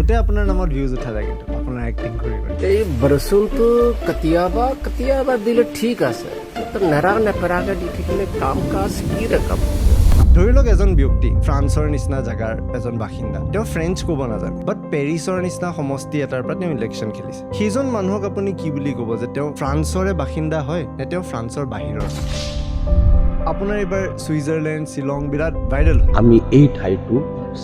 বহুতে আপোনাৰ নামত ভিউজ উঠা যায় কিন্তু আপোনাৰ এক্টিং কৰি এই বৰষুণটো কেতিয়াবা দিলে ঠিক আছে নেৰা নেপেৰাকে দি থাকিলে কাম কাজ কি ৰকম ধৰি লওক এজন ব্যক্তি ফ্ৰান্সৰ নিচিনা জেগাৰ এজন বাসিন্দা তেওঁ ফ্ৰেঞ্চ ক'ব নাজানে বাট পেৰিছৰ নিচিনা সমষ্টি এটাৰ পৰা তেওঁ ইলেকশ্যন খেলিছে সেইজন মানুহক আপুনি কি বুলি ক'ব যে তেওঁ ফ্ৰান্সৰে বাসিন্দা হয় নে তেওঁ ফ্ৰান্সৰ বাহিৰৰ আপোনাৰ এইবাৰ ছুইজাৰলেণ্ড শ্বিলং বিৰাট ভাইৰেল আমি এই ঠাইটো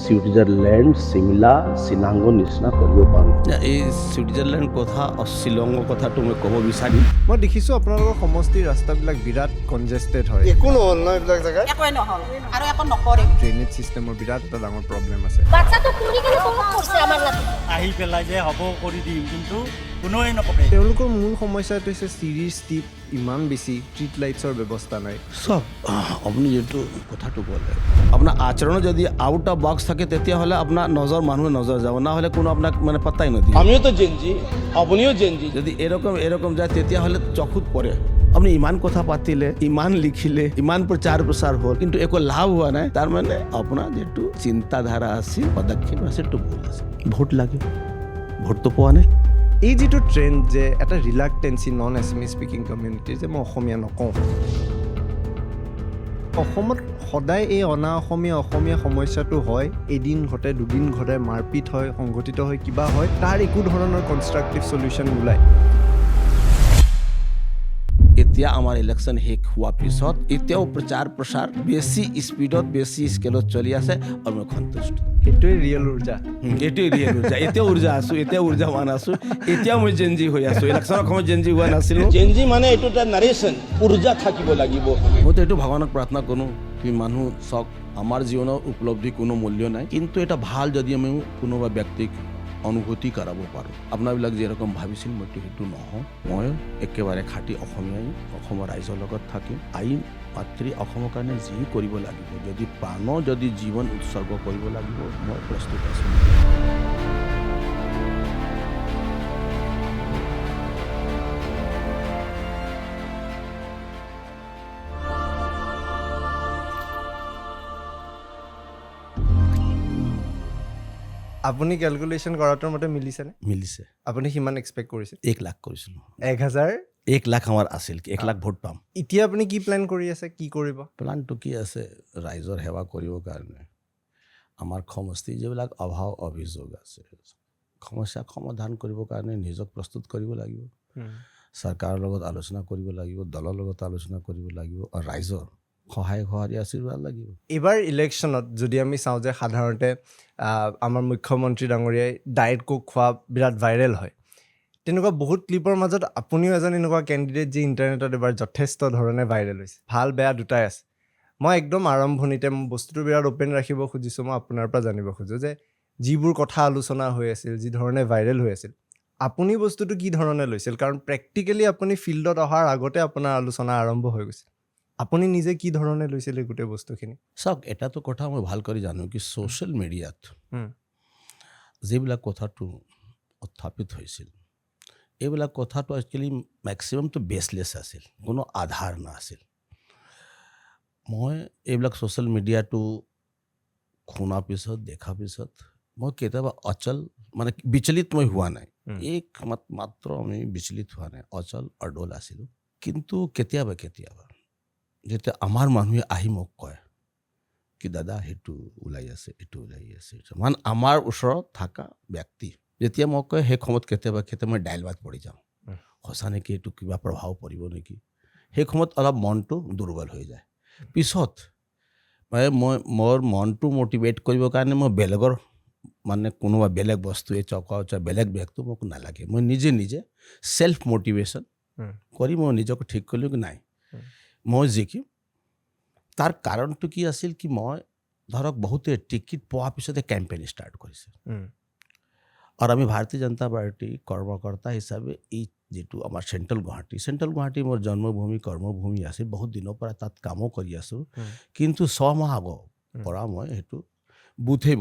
ছুইজাৰলেণ্ড চিমলা চিনাংগৰ নিচিনা কৰিব পাৰোঁ এই ছুইজাৰলেণ্ড কথা শ্বিলঙৰ কথাটো মই ক'ব বিচাৰিম মই দেখিছোঁ আপোনালোকৰ সমষ্টিৰ ৰাস্তাবিলাক বিৰাট কনজেষ্টেড হয় একো নহ'ল ন এইবিলাক জেগাত একোৱে নহ'ল আৰু একো নকৰে ড্ৰেইনেজ ছিষ্টেমৰ বিৰাট এটা ডাঙৰ প্ৰব্লেম আছে বাচ্চাটো পুৰি কিনে তলত পৰিছে আমাৰ লগত আহি পেলাই যে হ'ব কৰি দিম কিন্তু কোনোৱে নকৰে তেওঁলোকৰ মূল সমস্যাটো হৈছে চিৰিৰ ষ্টিপ ইমান বেছি ষ্ট্ৰীট লাইটছৰ ব্যৱস্থা নাই চব আপুনি যিটো কথাটো ক'লে আপোনাৰ আচৰণ যদি আউট অফ বক্স থাকে তেতিয়াহ'লে আপোনাৰ নজৰ মানুহে নজৰ যাব নহ'লে কোনো আপোনাক মানে পাত্তাই নিদিয়ে আমিও তো জেনজি আপনিও জেনজি যদি এরকম যায় তেতিয়াহ'লে চকুত পৰে আপুনি ইমান কথা পাতিলে ইমান লিখিলে ইমান প্ৰচাৰ প্ৰসাৰ হ'ল কিন্তু একো লাভ হোৱা নাই তাৰমানে আপোনাৰ যিটো চিন্তাধাৰা আছিল পদক্ষেপ আছে সেইটো ভুল আছে ভোট লাগে ভোটটো পোৱা নাই এই যিটো ট্ৰেণ্ড যে এটা ৰিলাক্টেঞ্চি নন এছামিজ স্পিকিং কমিউনিটিৰ যে মই অসমীয়া নকওঁ অসমত সদায় এই অনা অসমীয়া সমস্যাটো হয় এদিন ঘটে দুদিন ঘটে মাৰপিট হয় সংঘটিত হয় কিবা হয় তাৰ একো ধৰণৰ কনষ্ট্ৰাক্টিভ চলিউশ্যন নোলায় এতিয়া আমাৰ ইলেকশ্যন শেষ হোৱাৰ পিছত এতিয়াও প্ৰচাৰ প্ৰসাৰ বেছি স্পীডত বেছি স্কেলত চলি আছে আৰু মই সন্তুষ্ট সেইটোৱে ৰিয়েল উৰ্জা এইটোৱে ৰিয়েল উৰ্জা এতিয়া উৰ্জা আছোঁ এতিয়া উৰ্জাৱান আছোঁ এতিয়া মই জেনজি হৈ আছোঁ ইলেকশ্যনৰ সময়ত জেনজি হোৱা নাছিলোঁ জেনজি মানে এইটো এটা নাৰেশ্যন উৰ্জা থাকিব লাগিব মইতো এইটো ভগৱানক প্ৰাৰ্থনা কৰোঁ কি মানুহ চাওক আমাৰ জীৱনৰ উপলব্ধি কোনো মূল্য নাই কিন্তু এটা ভাল যদি আমি কোনোবা ব্যক্তিক অনুভূতি কৰাব পাৰোঁ আপোনাৰবিলাক যেৰকম ভাবিছিল মইতো সেইটো নহওঁ মই একেবাৰে খাটি অসমীয়াই অসমৰ ৰাইজৰ লগত থাকিম আইন মাতৃ অসমৰ কাৰণে যি কৰিব লাগিব যদি প্ৰাণৰ যদি জীৱন উৎসৰ্গ কৰিব লাগিব মই প্ৰস্তুত আছোঁ আপুনি কেলকুলেশ্যন কৰাটোৰ মতে মিলিছেনে মিলিছে আপুনি সিমান এক্সপেক্ট কৰিছে 1 লাখ কৰিছিলোঁ 1000 1 লাখ আমাৰ আছিল 1 লাখ ভোট পাম এতিয়া আপুনি কি প্লেন কৰি আছে কি কৰিব প্লানটো কি আছে ৰাইজৰ সেৱা কৰিবৰ কাৰণে আমাৰ সমষ্টি যিবিলাক অভাৱ অভিযোগ আছে সমস্যা সমাধান কৰিবৰ কাৰণে নিজক প্ৰস্তুত কৰিব লাগিব চৰকাৰৰ লগত আলোচনা কৰিব লাগিব দলৰ লগত আলোচনা কৰিব লাগিব আৰু ৰাইজৰ সহায় সহাৰি আশীৰ্বাদ লাগিব এইবাৰ ইলেকশ্যনত যদি আমি চাওঁ যে সাধাৰণতে আমাৰ মুখ্যমন্ত্ৰী ডাঙৰীয়াই ডায়েট কোক খোৱা বিৰাট ভাইৰেল হয় তেনেকুৱা বহুত ক্লিপৰ মাজত আপুনিও এজন এনেকুৱা কেণ্ডিডেট যি ইণ্টাৰনেটত এবাৰ যথেষ্ট ধৰণে ভাইৰেল হৈছে ভাল বেয়া দুটাই আছে মই একদম আৰম্ভণিতে মই বস্তুটো বিৰাট অ'পেন ৰাখিব খুজিছোঁ মই আপোনাৰ পৰা জানিব খোজোঁ যে যিবোৰ কথা আলোচনা হৈ আছিল যি ধৰণে ভাইৰেল হৈ আছিল আপুনি বস্তুটো কি ধৰণে লৈছিল কাৰণ প্ৰেক্টিকেলি আপুনি ফিল্ডত অহাৰ আগতে আপোনাৰ আলোচনা আৰম্ভ হৈ গৈছিল আপুনি নিজে কি ধৰণে লৈছিল এই গোটেই বস্তুখিনি চাওক এটাতো কথা মই ভাল কৰি জানো কি ছ'চিয়েল মিডিয়াত যিবিলাক কথাটো উত্থাপিত হৈছিল এইবিলাক কথাটো একচুৱেলি মেক্সিমামটো বেছলেছ আছিল কোনো আধাৰ নাছিল মই এইবিলাক ছ'চিয়েল মিডিয়াটো শুনাৰ পিছত দেখাৰ পিছত মই কেতিয়াবা অচল মানে বিচলিত মই হোৱা নাই এক মাত্ৰ আমি বিচলিত হোৱা নাই অচল অডল আছিলোঁ কিন্তু কেতিয়াবা যেতিয়া আমাৰ মানুহে আহি মোক কয় কি দাদা সেইটো ওলাই আছে এইটো ওলাই আছে মানে আমাৰ ওচৰত থকা ব্যক্তি যেতিয়া মোক কয় সেই সময়ত কেতিয়াবা মই ডাইলবাত পৰি যাওঁ সঁচা নেকি এইটো কিবা প্ৰভাৱ পৰিব নেকি সেই সময়ত অলপ মনটো দুৰ্বল হৈ যায় পিছত মই মোৰ মনটো মটিভেট কৰিবৰ কাৰণে মই বেলেগৰ মানে কোনোবা বেলেগ বস্তুৱে চকা বেলেগ ব্যক্তি মোক নালাগে মই নিজে চেল্ফ মটিভেশ্যন কৰি মই নিজকে ঠিক কৰিলোঁ কি নাই মই জিকিম তাৰ কাৰণটো কি আছিল কি মই ধৰক বহুতে টিকিট পোৱাৰ পিছতে কেম্পেইন ষ্টাৰ্ট কৰিছে আৰু আমি ভাৰতীয় জনতা পাৰ্টি কৰ্মকৰ্তা হিচাপে এই যিটো আমাৰ চেণ্ট্ৰেল গুৱাহাটী মোৰ জন্মভূমি কৰ্মভূমি আছিল বহুত দিনৰ পৰা তাত কামো কৰি আছোঁ কিন্তু 6 মাহ আগৰ পৰা মই সেইটো বুথে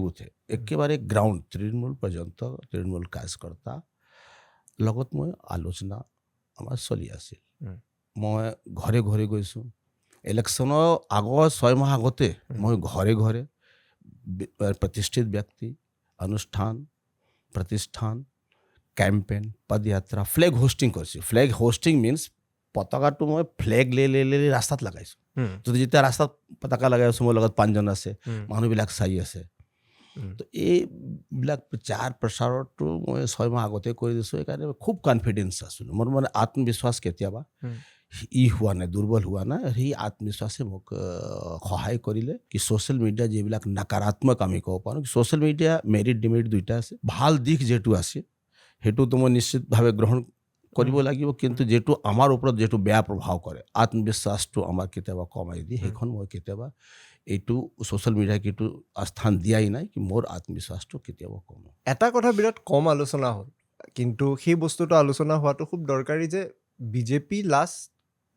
একেবাৰে গ্ৰাউণ্ড তৃণমূল পৰ্যন্ত তৃণমূল কাৰ্যকৰ্তা লগত মই আলোচনা আমাৰ চলি আছিল মই ঘৰে গৈছোঁ ইলেকশ্যনৰ আগৰ 6 মাহ আগতে মই ঘৰে প্ৰতিষ্ঠিত ব্যক্তি অনুষ্ঠান প্ৰতিষ্ঠান কেম্পেইন পদযাত্ৰা ফ্লেগ হোষ্টিং কৰিছোঁ ফ্লেগ হোষ্টিং মিনছ পতাকাটো মই ফ্লেগ লৈ ৰাস্তাত লগাইছোঁ যদি যেতিয়া ৰাস্তাত পতাকা লগাই আছোঁ মোৰ লগত 5জন আছে মানুহবিলাক চাই আছে তো এইবিলাক প্ৰচাৰ প্ৰসাৰটো মই 6 মাহ আগতে কৰি দিছোঁ সেইকাৰণে খুব কনফিডেঞ্চ আছিলোঁ মোৰ মানে আত্মবিশ্বাস কেতিয়াবা হোৱা নাই দুৰ্বল হোৱা নাই সেই আত্মবিশ্বাসে মোক সহায় কৰিলে কি ছ'চিয়েল মিডিয়া যিবিলাক নকাৰাত্মক আমি ক'ব পাৰোঁ ছ'চিয়েল মিডিয়া মেৰিট ডিমেৰিট দুইটা আছে ভাল দিশ যিটো আছে সেইটোতো মই নিশ্চিতভাৱে গ্ৰহণ কৰিব লাগিব কিন্তু যিটো আমাৰ ওপৰত যিটো বেয়া প্ৰভাৱ কৰে আত্মবিশ্বাসটো আমাৰ কেতিয়াবা কমাই দিয়ে সেইখন মই কেতিয়াবা এইটো ছ'চিয়েল মিডিয়াক এইটো স্থান দিয়াই নাই কি মোৰ আত্মবিশ্বাসটো কেতিয়াবা কমে এটা কথা বিৰাট কম আলোচনা হ'ল কিন্তু সেই বস্তুটো আলোচনা হোৱাটো খুব দৰকাৰী যে বিজেপি লাষ্ট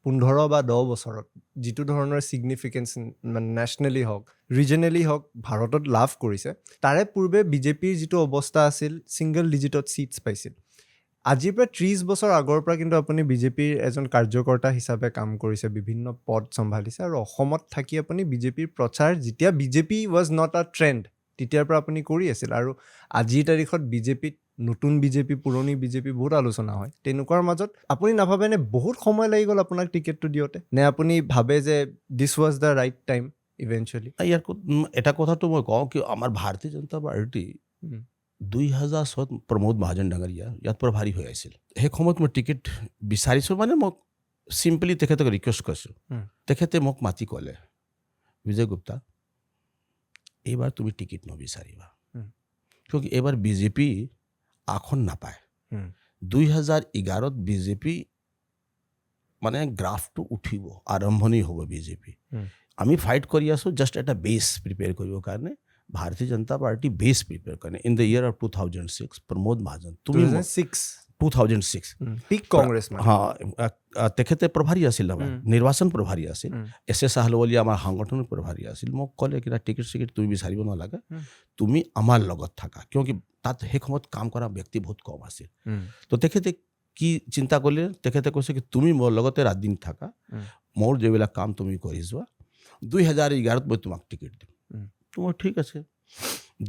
15 বা 10 বছৰত যিটো ধৰণৰ ছিগনিফিকেঞ্চ মানে নেশ্যনেলি হওক ৰিজনেলি হওক ভাৰতত লাভ কৰিছে তাৰে পূৰ্বে বিজেপিৰ যিটো অৱস্থা আছিল ছিংগল ডিজিটত ছিটছ পাইছিল আজিৰ পৰা 30 বছৰ আগৰ পৰা কিন্তু আপুনি বিজেপিৰ এজন কাৰ্যকৰ্তা হিচাপে কাম কৰিছে বিভিন্ন পদ চম্ভালিছে আৰু অসমত থাকি আপুনি বিজেপিৰ প্ৰচাৰ যেতিয়া BJP was not a trend তেতিয়াৰ পৰা আপুনি কৰি আছিল আৰু আজিৰ তাৰিখত বিজেপিত নতুন বিজেপি পুৰণি বিজেপি বহুত আলোচনা হয় তেনেকুৱাৰ মাজত আপুনি নাভাবেনে বহুত সময় লাগি গ'ল আপোনাক টিকেটটো দিওঁতে নে আপুনি ভাবে যে this was the right time eventually ইয়াৰ এটা কথাটো মই কওঁ কি আমাৰ ভাৰতীয় জনতা পাৰ্টি 2007 প্ৰমোদ মহাজন ডাঙৰীয়া ইয়াত প্ৰভাৰী হৈ আছিল সেই সময়ত মই টিকেট বিচাৰিছোঁ মানে মোক চিম্পলি তেখেতক ৰিকুৱেষ্ট কৰিছোঁ তেখেতে মোক মাতি ক'লে বিজয় গুপ্তা এইবাৰ তুমি টিকেট নবিচাৰিবা কিয় এইবাৰ বিজেপি আসন নাপায় 2011ত বিজেপি মানে গ্ৰাফটো উঠিব আৰম্ভণি হ'ব বিজেপি আমি ফাইট কৰি আছোঁ জাষ্ট এটা বেছ প্ৰিপেয়াৰ কৰিবৰ কাৰণে ভাৰতীয় জনতা পাৰ্টি বেছ প্ৰিপেয়াৰ কাৰণে in the year of 2006 Pramod Mahajan তুমি 2006 পিক কংগ্ৰেছ মানে তেখেতে প্ৰভাৰী আছিল আমাৰ নিৰ্বাচন প্ৰভাৰী আছিল SS আহলুৱালিয়া আমাৰ সংগঠনৰ প্ৰভাৰী আছিল মোক ক'লে কিনা টিকেট চিকেট তুমি বিচাৰিব নালাগে তুমি আমাৰ লগত থাকা কিয় তাত সেই সময়ত কাম কৰা ব্যক্তি বহুত কম আছিল তো তেখেতে কি চিন্তা কৰিলে তেখেতে কৈছে কি তুমি মোৰ লগতে ৰাত দিন থাকা মোৰ যিবিলাক কাম তুমি কৰি যোৱা 2011ত মই তোমাক টিকেট দিম তোমাৰ ঠিক আছে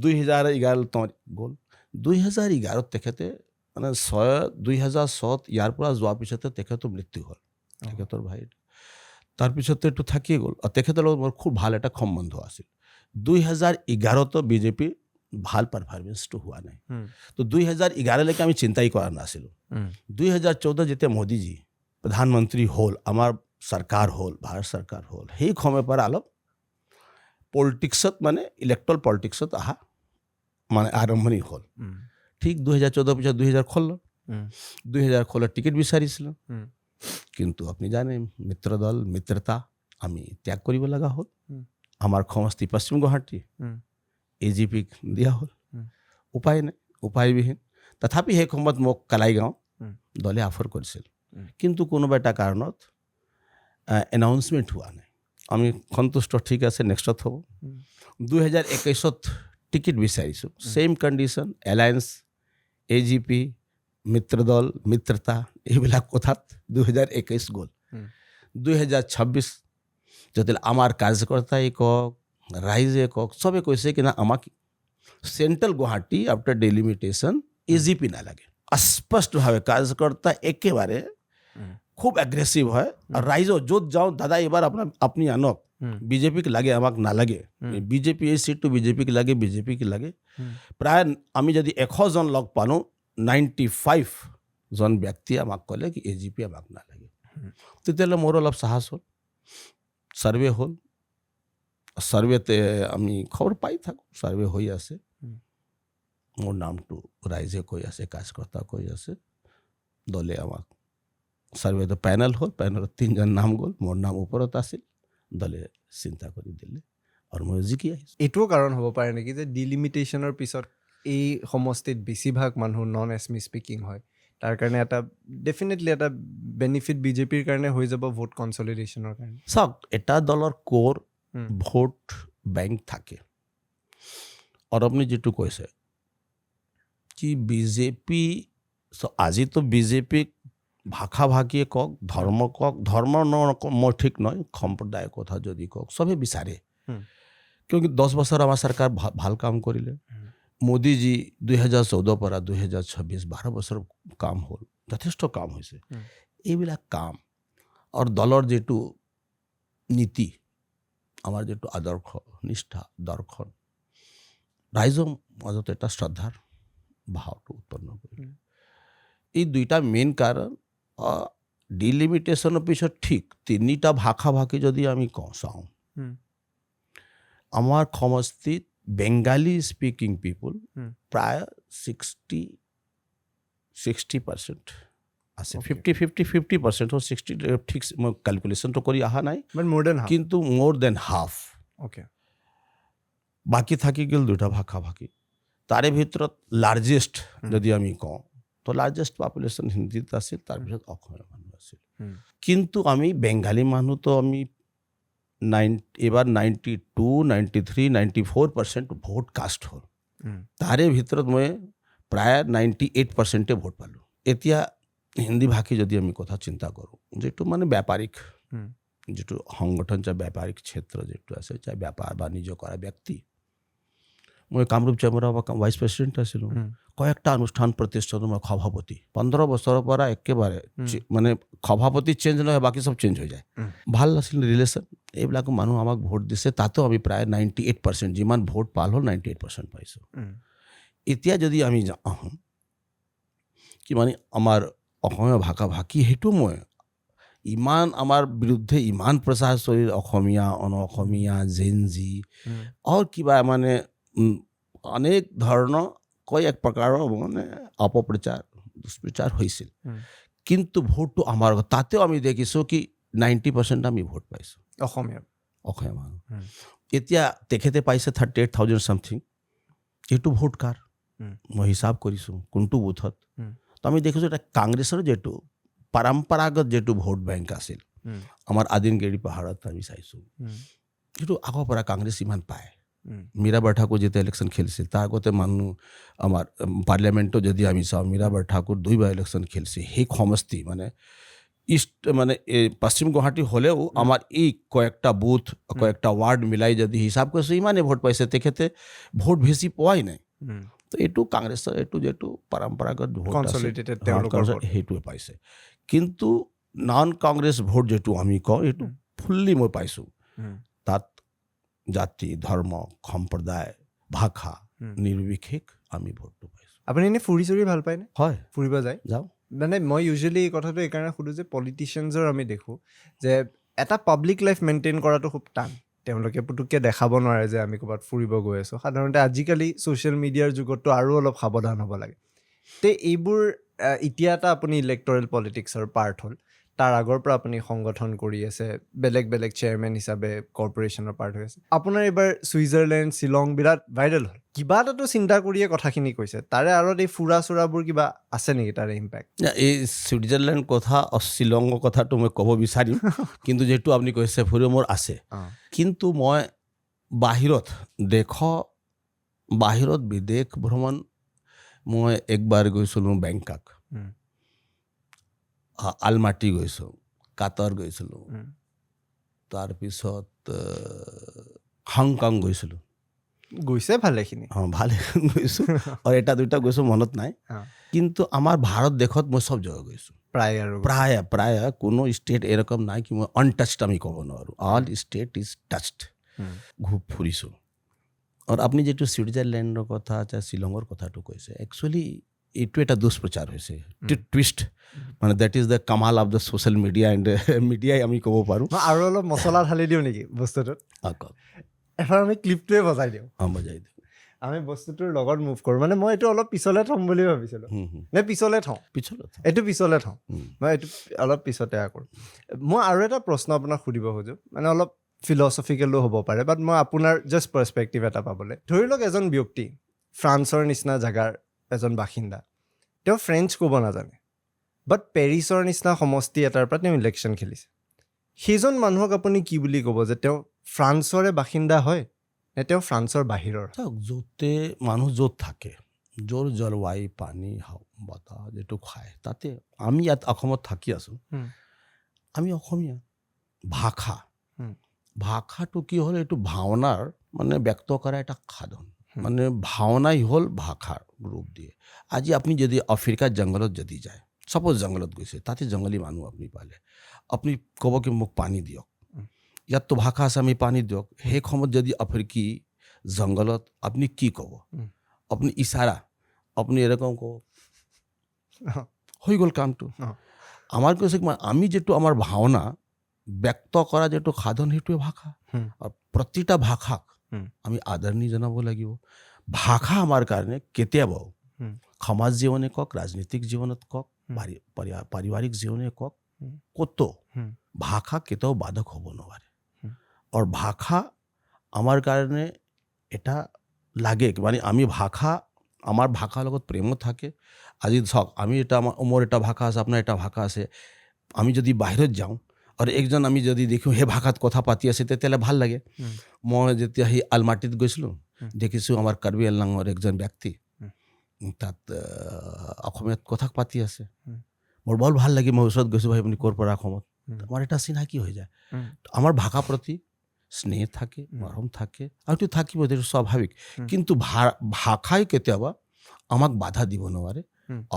2011 তোমাৰ গ'ল 2011ত তেখেতে মানে 2007 ইয়াৰ পৰা যোৱাৰ পিছতে তেখেতৰ মৃত্যু হ'ল তেখেতৰ ভাইৰ তাৰপিছতে এইটো থাকিয়ে গ'ল আৰু তেখেতৰ লগত মোৰ খুব ভাল এটা সম্বন্ধ আছিল 2011তো বিজেপিৰ ভাল পাৰফৰ্মেঞ্চটো হোৱা নাই তো 2011লৈকে আমি চিন্তাই কৰা নাছিলোঁ 2014 যেতিয়া মোদীজী প্ৰধানমন্ত্ৰী হ'ল আমাৰ চৰকাৰ হ'ল ভাৰত চৰকাৰ হ'ল সেই সময়ৰ পৰা অলপ পলিটিক্সত মানে ইলেক্ট্ৰল পলিটিক্সত অহা মানে আৰম্ভণি হ'ল ঠিক 2014 পিছত 2016 টিকেট বিচাৰিছিলোঁ কিন্তু আপুনি জানে মিত্ৰদল মিত্ৰতা আমি ত্যাগ কৰিব লগা হ'ল আমাৰ সমষ্টি পশ্চিম গুৱাহাটী AGPক দিয়া হ'ল উপায় নাই উপায়বিহীন তথাপি সেই সময়ত মোক কালাইগাঁও দলে অফাৰ কৰিছিল কিন্তু কোনোবা এটা কাৰণত এনাউন্সমেণ্ট হোৱা নাই আমি সন্তুষ্ট ঠিক আছে নেক্সটত হ'ব 2021ত টিকেট বিচাৰিছোঁ ছেইম কণ্ডিশ্যন এলায়েন্স AGP মিত্ৰদল মিত্ৰতা এইবিলাক কথাত 2021 গ'ল 2026 যদি আমাৰ কাৰ্যকৰ্তাই কওক ৰাইজে কওক চবে কৈছে কিনা আমাক চেণ্ট্ৰেল গুৱাহাটী আফটাৰ ডেলিমিটেশ্যন AGP নালাগে স্পষ্টভাৱে কাৰ্যকৰ্তা একেবাৰে খুব এগ্ৰেছিভ হয় আৰু ৰাইজৰ য'ত যাওঁ দাদা এইবাৰ আপুনি আনক বিজেপিক লাগে আমাক নালাগে বিজেপি এই চিটটো বিজেপিক লাগে বিজেপিক লাগে প্ৰায় আমি যদি 100 জন লগ পালোঁ 95 জন ব্যক্তিয়ে আমাক ক'লে কি AGP আমাক নালাগে তেতিয়াহ'লে মোৰ অলপ সাহস হ'ল ছাৰ্ভে হ'ল ছাৰ্ভেতে আমি খবৰ পাই থাকোঁ ছাৰ্ভে হৈ আছে মোৰ নামটো ৰাইজে কৈ আছে কাৰ্যকৰ্তা কৈ আছে দলে আমাক ছাৰ্ভেটো পেনেল হ'ল পেনেলত 3জন নাম গ'ল মোৰ নাম ওপৰত আছিল দলে চিন্তা কৰি দিলে আৰু মই জিকি আহিছোঁ এইটোও কাৰণ হ'ব পাৰে নেকি যে ডিলিমিটেশ্যনৰ পিছত এই সমষ্টিত বেছিভাগ মানুহ নন এছমি স্পিকিং হয় তাৰ কাৰণে এটা ডেফিনেটলি এটা বেনিফিট বিজেপিৰ কাৰণে হৈ যাব ভোট কনচলিডেশ্যনৰ কাৰণে চাওক এটা দলৰ কোৰ ভোট বেংক থাকে আৰু আপুনি যিটো কৈছে কি বিজেপি আজিতো বিজেপিক ভাষা ভাগিয়ে কওক ধৰ্ম কওক ধৰ্ম মই ঠিক নহয় সম্প্ৰদায়ৰ কথা যদি কওক চবেই বিচাৰে কিয় 10 বছৰ আমাৰ চৰকাৰ ভাল কাম কৰিলে মোদীজী 2014 পৰা 2026 12 বছৰ কাম হ'ল, যথেষ্ট কাম হৈছে। এইবিলাক কাম আৰু দলৰ যিটো নীতি, আমাৰ যিটো আদৰ্শ, নিষ্ঠা, দৰ্শন, ৰাইজৰ মাজত এটা শ্ৰদ্ধাৰ ভাৱটো উৎপন্ন কৰিলে। এই দুইটা মেইন কাৰণ। ডিলিমিটেশ্যনৰ পিছত ঠিক 3টা ভাষা ভাষী যদি আমি চাওঁ, আমাৰ সমষ্টিত বেংগালী স্পিকিং পিপুল প্ৰায় 60% আছে। 50% 60 ঠিক মই কেলকুলেশ্যনটো কৰি অহা নাই, বাট মোৰ দেন কিন্তু মোৰ দেন হাফ। অ'কে, বাকী থাকি গ'ল 2টা ভাষা ভাষী। তাৰে ভিতৰত লাৰ্জেষ্ট যদি আমি কওঁ, তো লাৰ্জেষ্ট পপুলেশ্যন হিন্দীত আছিল, তাৰপিছত অসমীয়া মানুহ আছিল। কিন্তু আমি বেংগালী মানুহতো আমি এইবাৰ 92, 93, 94% ভোট কাষ্ট হ'ল। তাৰে ভিতৰত মই প্ৰায় 98% ভোট পালোঁ। এতিয়া হিন্দী ভাষী যদি আমি কথা চিন্তা কৰোঁ, যিটো মানে বেপাৰিক যিটো সংগঠন, চাই বেপাৰিক ক্ষেত্ৰ যিটো আছে, চাই বেপাৰ বাণিজ্য কৰা ব্যক্তি, মই কামৰূপ চেম্বাৰৰ ভাইচ প্ৰেচিডেণ্ট আছিলোঁ। কয়েকটা অনুষ্ঠান প্ৰতিষ্ঠানৰ মই সভাপতি। 15 বছৰৰ পৰা একেবাৰে মানে সভাপতি চেঞ্জ নহয়, বাকী চব চেঞ্জ হৈ যায়। ভাল আছিল ৰিলেশ্যন। এইবিলাক মানুহ আমাক ভোট দিছে, তাতো আমি প্ৰায় 98%, যিমান ভোট পাল হ'ল 98% পাইছোঁ। এতিয়া যদি আমি আহোঁ কি মানে আমাৰ অসমীয়া ভাষা ভাষী, সেইটো মই ইমান আমাৰ বিৰুদ্ধে ইমান প্ৰচাৰ চলিল, অসমীয়া অসমীয়া জেনজি আৰু কিবা মানে অনেক ধৰণৰ এক প্ৰকাৰৰ মানে অপপ্ৰচাৰ দুষ্প্ৰচাৰ হৈছিল। কিন্তু ভোটটো আমাৰ, তাতেও আমি দেখিছোঁ কি 90% আমি ভোট পাইছোঁ অসমীয়া মানুহ। এতিয়া তেখেতে পাইছে 38,000 চামথিং। এইটো ভোট কাৰ মই হিচাপ কৰিছোঁ কোনটো বুথত। তো আমি দেখিছোঁ এটা কংগ্ৰেছৰ যিটো পৰম্পৰাগত যিটো ভোট বেংক আছিল, আমাৰ আদিনগেৰি পাহাৰত আমি চাইছোঁ, সেইটো আগৰ পৰা কংগ্ৰেছ ইমান পায়। মীৰাবাই ঠাকুৰ যেতিয়া ইলেকশ্যন খেলিছিল, তাৰ আগতে মানুহ আমাৰ পাৰ্লিয়ামেণ্টত যদি আমি চাওঁ, মীৰাবাই ঠাকুৰ 2বাৰ ইলেকশ্যন খেলিছে। সেই সমষ্টি মানে ইষ্ট মানে এই পশ্চিম গুৱাহাটী হ'লেও আমাৰ এই কয়েকটা বুথ, কয়েকটা ৱাৰ্ড মিলাই যদি হিচাপ কৰিছোঁ, ইমানেই ভোট পাইছে। তেখেতে ভোট বেছি পোৱাই নাই। তো এইটো কংগ্ৰেছৰ এইটো যিটো পৰম্পৰাগত ভোট সেইটোৱে পাইছে। কিন্তু নন কংগ্ৰেছ ভোট যিটো আমি কওঁ, এইটো ফুল্লি মই পাইছোঁ। তাত জাতি, ধৰ্ম, সম্প্ৰদায়, ভাষা নিৰ্বিশেষ আমি ভোটটো পাইছোঁ। আপুনি এনেই ফুৰি চুৰি ভাল পায়নে? হয়, ফুৰিব যায়? যাওঁ। মানে মই ইউজুৱেলি এই কথাটো এইকাৰণে সোধোঁ যে পলিটিচিয়ানছৰ আমি দেখোঁ যে এটা পাব্লিক লাইফ মেইনটেইন কৰাটো খুব টান। তেওঁলোকে পুতুককৈ দেখাব নোৱাৰে যে আমি ক'ৰবাত ফুৰিব গৈ আছোঁ। সাধাৰণতে আজিকালি ছ'চিয়েল মিডিয়াৰ যুগততো আৰু অলপ সাৱধান হ'ব লাগে। তে এইবোৰ এতিয়া এটা আপুনি ইলেক্টৰেল পলিটিক্সৰ পাৰ্ট হ'ল, তাৰ আগৰ পৰা আপুনি সংগঠন কৰি আছে, বেলেগ বেলেগ চেয়াৰমেন হিচাপে কৰ্পৰেশ্যনৰ পাৰ্ট হৈ আছে। আপোনাৰ এইবাৰ ছুইজাৰলেণ্ড, শ্বিলং বিৰাট ভাইৰেল হ'ল। কিবা এটাতো চিন্তা কৰিয়ে কথাখিনি কৈছে, তাৰে আঁৰত এই ফুৰা চুৰাবোৰ কিবা আছে নেকি তাৰে ইম্পেক্ট? এই ছুইজাৰলেণ্ড কথা, শ্বিলঙৰ কথাটো মই ক'ব বিচাৰিম, কিন্তু যিহেতু আপুনি কৈছে ফুৰিব মোৰ আছে। কিন্তু মই বাহিৰত বিদেশ ভ্ৰমণ মই একবাৰ গৈছিলোঁ বেংকক, আলমাটি গৈছোঁ, কাটাৰ গৈছিলোঁ, তাৰপিছত হংকং গৈছিলোঁ। গৈছে ভালেখিনি। ভালে গৈছোঁ, আৰু এটা দুটা গৈছোঁ মনত নাই। কিন্তু আমাৰ ভাৰত দেশত মই চব জেগা গৈছোঁ প্ৰায় কোনো ষ্টেট এৰকম নাই কি মই আনটাচড আমি ক'ব নোৱাৰোঁ। অল ষ্টেট ইজ টাচড, ফুৰিছোঁ। আৰু আপুনি যিটো ছুইজাৰলেণ্ডৰ কথা, শ্বিলঙৰ কথাটো কৈছে, একচুৱেলি এইটো এটা দুষ্প্ৰচাৰ হৈছে, টুইষ্ট, মানে that is the Kamal of the social media and মিডিয়াই আমি ক'ব পাৰোঁ। আৰু অলপ মছলা ঢালি দিওঁ নেকি বস্তুটোত? এবাৰ আমি ক্লিপটোৱে বজাই দিওঁ। বজাই দিওঁ, আমি বস্তুটোৰ লগত মুভ কৰোঁ। মানে মই এইটো অলপ পিছলৈ থ'ম বুলি ভাবিছিলোঁ, নে পিছলৈ থওঁ? এইটো পিছলৈ থওঁ, মই এইটো অলপ পিছতে কৰোঁ। মই আৰু এটা প্ৰশ্ন আপোনাক সুধিব খোজোঁ, মানে অলপ ফিলচফিকেলো হ'ব পাৰে, বাট মই আপোনাৰ জাষ্ট পাৰ্চপেক্টিভ এটা পাবলৈ। ধৰি লওক এজন ব্যক্তি ফ্ৰান্সৰ নিচিনা জেগাৰ এজন বাসিন্দা, তেওঁ ফ্ৰেঞ্চ ক'ব নাজানে, বাট পেৰিছৰ নিচিনা সমষ্টি এটাৰ পৰা তেওঁ ইলেকশ্যন খেলিছে। সেইজন মানুহক আপুনি কি বুলি ক'ব, যে তেওঁ ফ্ৰান্সৰে বাসিন্দা হয় নে তেওঁ ফ্ৰান্সৰ বাহিৰৰ? য'তে মানুহ য'ত থাকে, য'ৰ জলবায়ু, পানী, বতাহ যিটো খায়, তাতে আমি ইয়াত অসমত থাকি আছোঁ, আমি অসমীয়া। ভাষাটো কি হ'ল, এইটো ভাৱনাৰ মানে ব্যক্ত কৰা এটা সাধন। মানে ভাওনাই হ'ল ভাষাৰ ৰূপ দিয়ে আজি আপুনি যদি আফ্ৰিকাৰ জংঘলত যদি যায় সাপোজ জংঘলত গৈছে তাতে জংঘলী মানুহ আপুনি পালে আপুনি ক'ব কি মোক পানী দিয়ক ইয়াততো ভাষা আছে আমি পানী দিয়ক সেই সময়ত যদি আফ্ৰিকি জংঘলত আপুনি কি ক'ব আপুনি ইশাৰা আপুনি এৰকম ক'ব হৈ গ'ল কামটো আমাৰ কৈছে আমি যেটো আমাৰ ভাওনা ব্যক্ত কৰা যেটো সাধন সেইটোৱে ভাষা আৰু প্ৰতিটা ভাষাক আমি আদৰণি জনাব লাগিব ভাষা আমাৰ কাৰণে কেতিয়াবাও সমাজ জীৱনে কওক ৰাজনৈতিক জীৱনত কওক পাৰিবাৰিক জীৱনে কওক ক'তো ভাষা কেতিয়াও বাধক হ'ব নোৱাৰে আৰু ভাষা আমাৰ কাৰণে এটা লাগে মানে আমি ভাষা আমাৰ ভাষাৰ লগত প্ৰেমো থাকে আজি চাওক আমি এটা মোৰ এটা ভাষা আছে আপোনাৰ এটা ভাষা আছে আমি যদি বাহিৰত যাওঁ আৰু একজন আমি যদি দেখোঁ সেই ভাষাত কথা পাতি আছে তেতিয়াহ'লে ভাল লাগে মই যেতিয়া সেই আলমাটিত গৈছিলোঁ দেখিছোঁ আমাৰ কাৰ্বি আংলঙৰ একজন ব্যক্তি তাত অসমীয়াত কথা পাতি আছে মোৰ বৰ ভাল লাগে মই ওচৰত গৈছোঁ ভাই আপুনি ক'ৰ পৰা অসমত আমাৰ এটা চিনাকি হৈ যায় আমাৰ ভাষা প্ৰতি স্নেহ থাকে মৰম থাকে আৰু এইটো থাকিব এইটো স্বাভাৱিক কিন্তু ভাষাই কেতিয়াবা আমাক বাধা দিব নোৱাৰে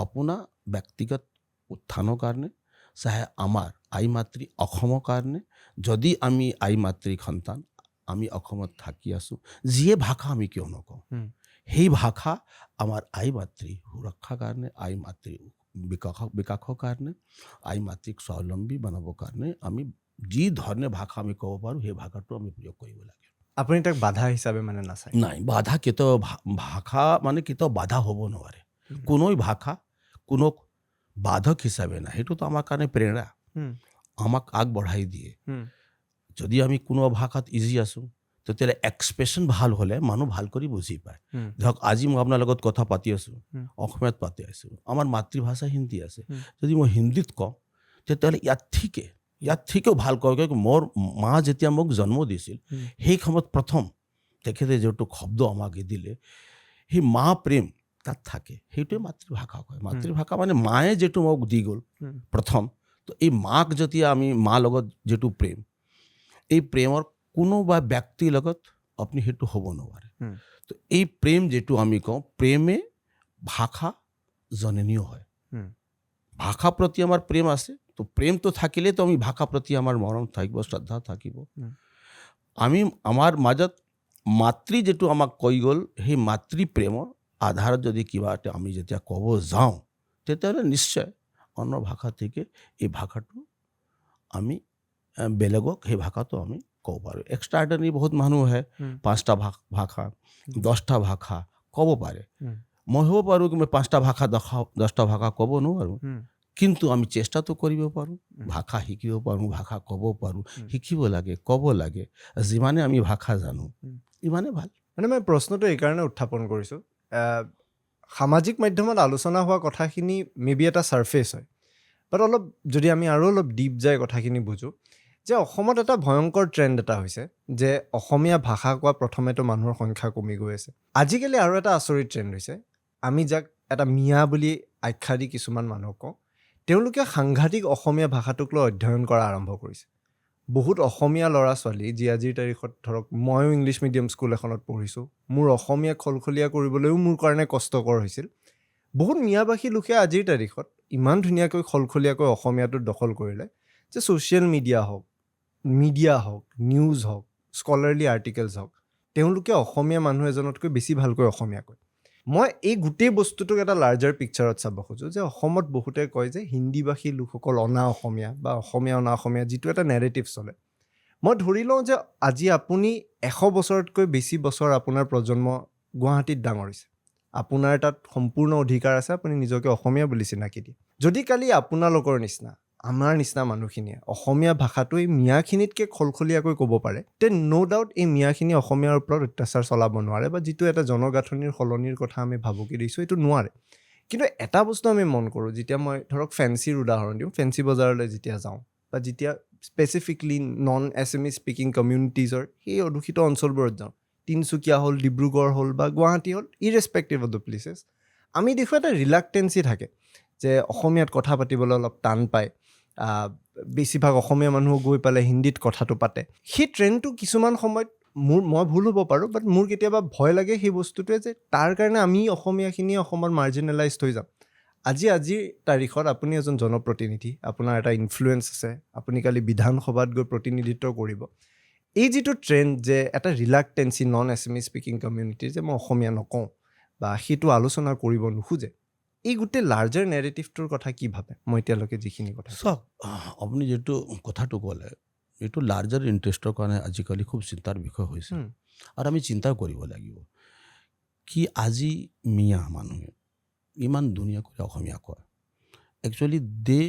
আপোনাৰ ব্যক্তিগত উত্থানৰ কাৰণে চাহে আমাৰ আই মাতৃ অসমৰ কাৰণে যদি আমি আই মাতৃৰ সন্তান আমি অসমত থাকি আছোঁ যিয়ে ভাষা আমি কিয় নকওঁ সেই ভাষা আমাৰ আই মাতৃ সুৰক্ষাৰ কাৰণে আই মাতৃ বিকাশৰ কাৰণে আই মাতৃক স্বাৱলম্বী বনাবৰ কাৰণে আমি যি ধৰণে ভাষা আমি ক'ব পাৰোঁ সেই ভাষাটো আমি প্ৰয়োগ কৰিব লাগে আপুনি তাক বাধা হিচাপে মানে নাচায় নাই বাধা কেতিয়াও ভাষা মানে কেতিয়াও বাধা হ'ব নোৱাৰে কোনো ভাষা কোনো বাধক হিচাপে নাই সেইটোতো আমাৰ কাৰণে প্ৰেৰণা আমাক আগবঢ়াই দিয়ে যদি আমি কোনো ভাষাত ইজি আছোঁ তেতিয়াহ'লে এক্সপ্ৰেশ্যন ভাল হ'লে মানুহ ভাল কৰি বুজি পায় ধৰক আজি মই আপোনাৰ লগত কথা পাতি আছোঁ অসমীয়াত পাতি আছোঁ আমাৰ মাতৃভাষা হিন্দী আছে যদি মই হিন্দীত কওঁ তেতিয়াহ'লে ইয়াত ঠিকেও ভাল কয় মোৰ মা যেতিয়া মোক জন্ম দিছিল সেই সময়ত প্ৰথম তেখেতে যিটো শব্দ আমাক দিলে সেই মা প্ৰেম তাত থাকে সেইটোৱে মাতৃভাষা কয় মাতৃভাষা মানে মায়ে যিটো মোক দি গ'ল প্ৰথম তো এই মাক যেতিয়া আমি মা লগত যিটো প্ৰেম এই প্ৰেমৰ কোনোবা ব্যক্তিৰ লগত আপুনি সেইটো হ'ব নোৱাৰে তো এই প্ৰেম যিটো আমি কওঁ প্ৰেমে ভাষা জননীয় হয় ভাষা প্ৰতি আমাৰ প্ৰেম আছে তো প্ৰেমটো থাকিলে তো আমি ভাষা প্ৰতি আমাৰ মৰম থাকিব শ্ৰদ্ধা থাকিব আমি আমাৰ মাজত মাতৃ যিটো আমাক কৈ গ'ল সেই মাতৃ প্ৰেমৰ আধাৰত যদি কিবা এটা আমি যেতিয়া ক'ব যাওঁ তেতিয়াহ'লে নিশ্চয় অন্য ভাষা থেকে এই ভাষাটো আমি বেলেগক সেই ভাষাটো আমি ক'ব পাৰোঁ এক্সট্ৰাঅৰ্ডিনাৰী বহুত মানুহ আহে 5টা ভাষা 10টা ভাষা ক'ব পাৰে মই হ'ব পাৰোঁ কি মই 5টা ভাষা 10টা ভাষা ক'ব নোৱাৰোঁ কিন্তু আমি চেষ্টাটো কৰিব পাৰোঁ ভাষা শিকিব পাৰোঁ ভাষা ক'ব পাৰোঁ শিকিব লাগে ক'ব লাগে যিমানে আমি ভাষা জানো ইমানে ভাল মানে মই প্ৰশ্নটো এইকাৰণে উত্থাপন কৰিছোঁ সামাজিক মাধ্যমত আলোচনা হোৱা কথাখিনি মেবি এটা ছাৰ্ফেচ হয় বাট অলপ যদি আমি আৰু অলপ ডিপ যায় কথাখিনি বুজোঁ যে অসমত এটা ভয়ংকৰ ট্ৰেণ্ড এটা হৈছে যে অসমীয়া ভাষা কোৱা প্ৰথমেতো মানুহৰ সংখ্যা কমি গৈ আছে আজিকালি আৰু এটা আচৰিত ট্ৰেণ্ড হৈছে আমি যাক এটা মিয়া বুলি আখ্যা দি কিছুমান মানুহক কওঁ তেওঁলোকে সাংঘাতিক অসমীয়া ভাষাটোক লৈ অধ্যয়ন কৰা আৰম্ভ কৰিছে বহুত অসমীয়া ল'ৰা ছোৱালী যি আজিৰ তাৰিখত ধৰক ময়ো ইংলিছ মিডিয়াম স্কুল এখনত পঢ়িছোঁ মোৰ অসমীয়া খলখলীয়া কৰিবলৈও মোৰ কাৰণে কষ্টকৰ হৈছিল বহুত মিয়াভাষী লোকে আজিৰ তাৰিখত ইমান ধুনীয়াকৈ খলখলীয়াকৈ অসমীয়াটো দখল কৰিলে যে ছ'চিয়েল মিডিয়া হওক নিউজ হওক স্কলাৰলি আৰ্টিকেলছ হওক তেওঁলোকে অসমীয়া মানুহ এজনতকৈ বেছি ভালকৈ অসমীয়া কয় মই এই গোটেই বস্তুটোক এটা লাৰ্জাৰ পিকচাৰত চাব খোজোঁ যে অসমত বহুতে কয় যে হিন্দীভাষী লোকসকল অনা অসমীয়া বা অসমীয়া অনা অসমীয়া যিটো এটা নেৰেটিভ চলে মই ধৰি লওঁ যে আজি আপুনি 100 বছৰতকৈ বেছি বছৰ আপোনাৰ প্ৰজন্ম গুৱাহাটীত ডাঙৰ হৈছে আপোনাৰ তাত সম্পূৰ্ণ অধিকাৰ আছে আপুনি নিজকে অসমীয়া বুলি চিনাকি দিয়ে যদি কালি আপোনালোকৰ নিচিনা আমাৰ নিচিনা মানুহখিনিয়ে অসমীয়া ভাষাটো এই মিয়াখিনিতকৈ খলখলীয়াকৈ ক'ব পাৰে তে ন' ডাউট এই মিয়াখিনি অসমীয়াৰ ওপৰত অত্যাচাৰ চলাব নোৱাৰে বা যিটো এটা জনগাঁথনিৰ সলনিৰ কথা আমি ভাবুকি দিছোঁ এইটো নোৱাৰে কিন্তু এটা বস্তু আমি মন কৰোঁ যেতিয়া মই ধৰক ফেঞ্চিৰ উদাহৰণ দিওঁ ফেঞ্চি বজাৰলৈ যেতিয়া যাওঁ বা যেতিয়া স্পেচিফিকলি নন এছামিজ স্পিকিং কমিউনিটিজৰ সেই অদূষিত অঞ্চলবোৰত যাওঁ তিনিচুকীয়া হ'ল ডিব্ৰুগড় হ'ল বা গুৱাহাটী হ'ল ইৰেছপেক্টিভ অফ দ্য প্লেচেছ আমি দেখোঁ এটা ৰিলাক্টেঞ্চি থাকে যে অসমীয়াত কথা পাতিবলৈ অলপ টান পায় বেছিভাগ অসমীয়া মানুহ গৈ পেলাই হিন্দীত কথাটো পাতে সেই ট্ৰেণ্ডটো কিছুমান সময়ত মই ভুল হ'ব পাৰোঁ, বাট মোৰ কেতিয়াবা ভয় লাগে সেই বস্তুটোৱে যে তাৰ কাৰণে আমি অসমীয়াখিনি অসমত মাৰ্জিনেলাইজড হৈ যাম। আজিৰ তাৰিখত আপুনি এজন জনপ্ৰতিনিধি, আপোনাৰ এটা ইনফ্লুৱেঞ্চ আছে, আপুনি কালি বিধানসভাত গৈ প্ৰতিনিধিত্ব কৰিব। এই যিটো ট্ৰেণ্ড যে এটা ৰিলাক্টেঞ্চি নন এছামিজ স্পিকিং কমিউনিটিৰ যে মই অসমীয়া নকওঁ বা সেইটো আলোচনা কৰিব নোখোজে, এই গোটেই লাৰ্জাৰ নেৰেটিভটোৰ কথা কি ভাবে? মই এতিয়ালৈকে যিখিনি কথা চাওক, আপুনি যিটো কথাটো ক'লে এইটো লাৰ্জাৰ ইণ্টাৰেষ্টৰ কাৰণে আজিকালি খুব চিন্তাৰ বিষয় হৈছে। আৰু আমি চিন্তা কৰিব লাগিব কি আজি মিয়া মানুহে ইমান ধুনীয়া কৰি অসমীয়া কয়, actually they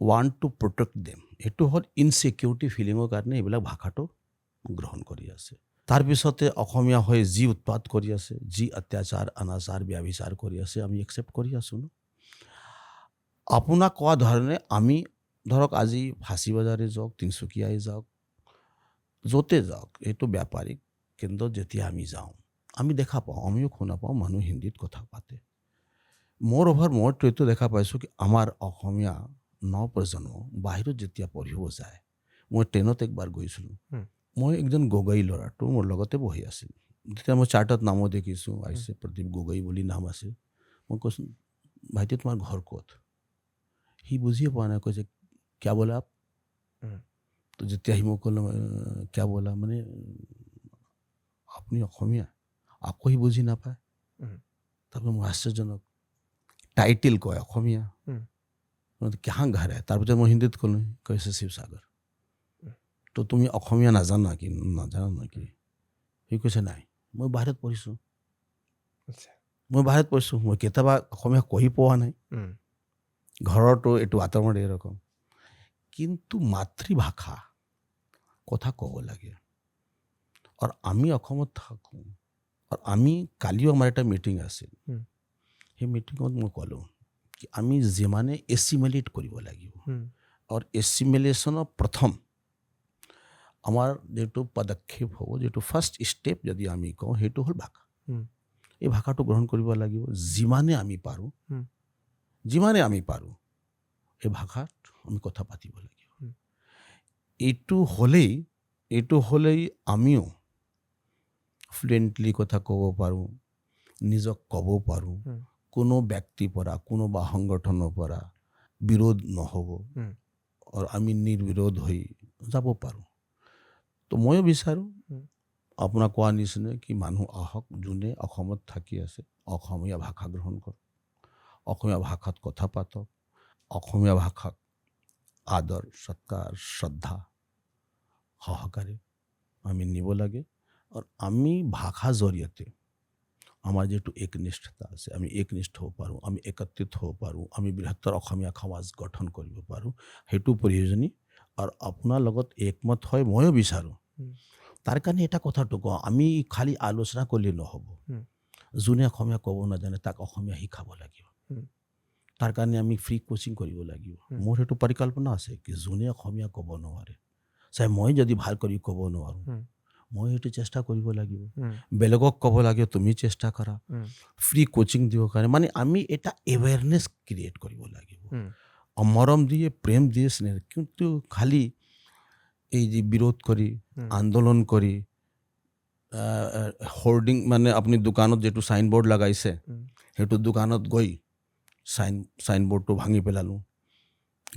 want to protect them. এইটো হ'ল ইনচিকিউৰিটি ফিলিঙৰ কাৰণে এইবিলাক ভাষাটো গ্ৰহণ কৰি আছে। তাৰপিছতে অসমীয়া হৈ যি উৎপাত কৰি আছে, যি অত্যাচাৰ অনাচাৰ ব্যভিচাৰ কৰি আছে, আমি একচেপ্ট কৰি আছোঁ ন। আপোনাক কোৱা ধৰণে আমি ধৰক আজি ফাঁচী বজাৰে যাওক, তিনিচুকীয়াই যাওক, য'তে যাওক, এইটো বেপাৰিক কেন্দ্ৰত যেতিয়া আমি যাওঁ, আমি দেখা পাওঁ, আমিও শুনা পাওঁ মানুহ হিন্দীত কথা পাতে। মোৰ এইটো দেখা পাইছোঁ কি আমাৰ অসমীয়া নৱপ্ৰজন্ম বাহিৰত যেতিয়া পঢ়িব যায়, মই ট্ৰেইনত একবাৰ গৈছিলোঁ, মই একজন গগৈ ল'ৰাটো মোৰ লগতে বহি আছিল। যেতিয়া মই চাৰ্টত নামো দেখিছোঁ, আহিছে প্ৰদীপ গগৈ বুলি নাম আছিল, মই কৈছোঁ ভাইটি তোমাৰ ঘৰ ক'ত? সি বুজিয়ে পোৱা নাই, কৈছে কিয়া বোলা আপ? তো যেতিয়া সি মোক ক'লে কিয়া বোলা মানে আপুনি অসমীয়া, আকৌ সি বুজি নাপায়। তাৰপিছত মোৰ আশ্চৰ্যজনক টাইটেল কয় অসমীয়া, কাহা ঘৰ হে? তাৰপিছত মই হিন্দীত ক'লোঁ, কৈছে শিৱসাগৰ। তো তুমি অসমীয়া নাজানা নেকি? সি কৈছে নাই, মই বাহিৰত পঢ়িছোঁ, মই কেতিয়াবা অসমীয়া কহি পোৱা নাই, ঘৰতো এইটো আতমৰ এৰকম। কিন্তু মাতৃভাষা কথা ক'ব লাগে। আৰু আমি অসমত থাকোঁ, আৰু আমি কালিও আমাৰ এটা মিটিং আছিল, সেই মিটিঙত মই ক'লোঁ কি আমি যিমানে এছিমিলেট কৰিব লাগিব, আৰু এছিমিলেশ্যনৰ প্ৰথম আমাৰ যিটো পদক্ষেপ হ'ব, যিটো ফাৰ্ষ্ট ষ্টেপ যদি আমি কওঁ, সেইটো হ'ল ভাষা। এই ভাষাটো গ্ৰহণ কৰিব লাগিব। যিমানে আমি পাৰোঁ এই ভাষাত আমি কথা পাতিব লাগিব। এইটো হ'লেই আমিও ফ্লুৱেণ্টলি কথা ক'ব পাৰোঁ, নিজক ক'ব পাৰোঁ, কোনো ব্যক্তিৰ পৰা, কোনোবা সংগঠনৰ পৰা বিৰোধ নহ'ব, আৰু আমি নিৰ্বিৰোধ হৈ যাব পাৰোঁ। তো ময়ো বিচাৰোঁ আপোনাক কোৱা নিচিনা কি মানুহ আহক, যোনে অসমত থাকি আছে, অসমীয়া ভাষা গ্ৰহণ কৰক, অসমীয়া ভাষাত কথা পাতক, অসমীয়া ভাষাক আদৰ সৎকাৰ শ্ৰদ্ধা সহকাৰে আমি নিব লাগে। আৰু আমি ভাষাৰ জৰিয়তে আমাৰ যিটো একনিষ্ঠতা আছে, আমি একনিষ্ঠ হ'ব পাৰোঁ, আমি একত্ৰিত হ'ব পাৰোঁ, আমি বৃহত্তৰ অসমীয়া সমাজ গঠন কৰিব পাৰোঁ, সেইটো প্ৰয়োজনীয়। আৰু আপোনাৰ লগত একমত হয় ময়ো বিচাৰোঁ। তাৰ কাৰণে এটা কথাটো কওঁ, আমি খালি আলোচনা কৰিলে নহ'ব। যোনে অসমীয়া ক'ব নাজানে তাক অসমীয়া শিকাব লাগিব। তাৰ কাৰণে আমি ফ্ৰী কোচিং কৰিব লাগিব। মোৰ সেইটো পৰিকল্পনা আছে কি যোনে অসমীয়া ক'ব নোৱাৰে, চাই মই যদি ভাল কৰি ক'ব নোৱাৰোঁ, মই সেইটো চেষ্টা কৰিব লাগিব। বেলেগক ক'ব লাগে তুমি চেষ্টা কৰা, ফ্ৰী কোচিং দিবৰ কাৰণে। মানে আমি এটা এৱেৰনেছ ক্ৰিয়েট কৰিব লাগিব, মৰম দিয়ে, প্ৰেম দিয়ে, স্নেহ। কিন্তু খালি এই যে বিৰোধ কৰি, আন্দোলন কৰি, হোৰ্ডিং মানে আপুনি দোকানত যিটো চাইনবোৰ্ড লগাইছে, সেইটো দোকানত গৈ চাইনবোৰ্ডটো ভাঙি পেলালোঁ,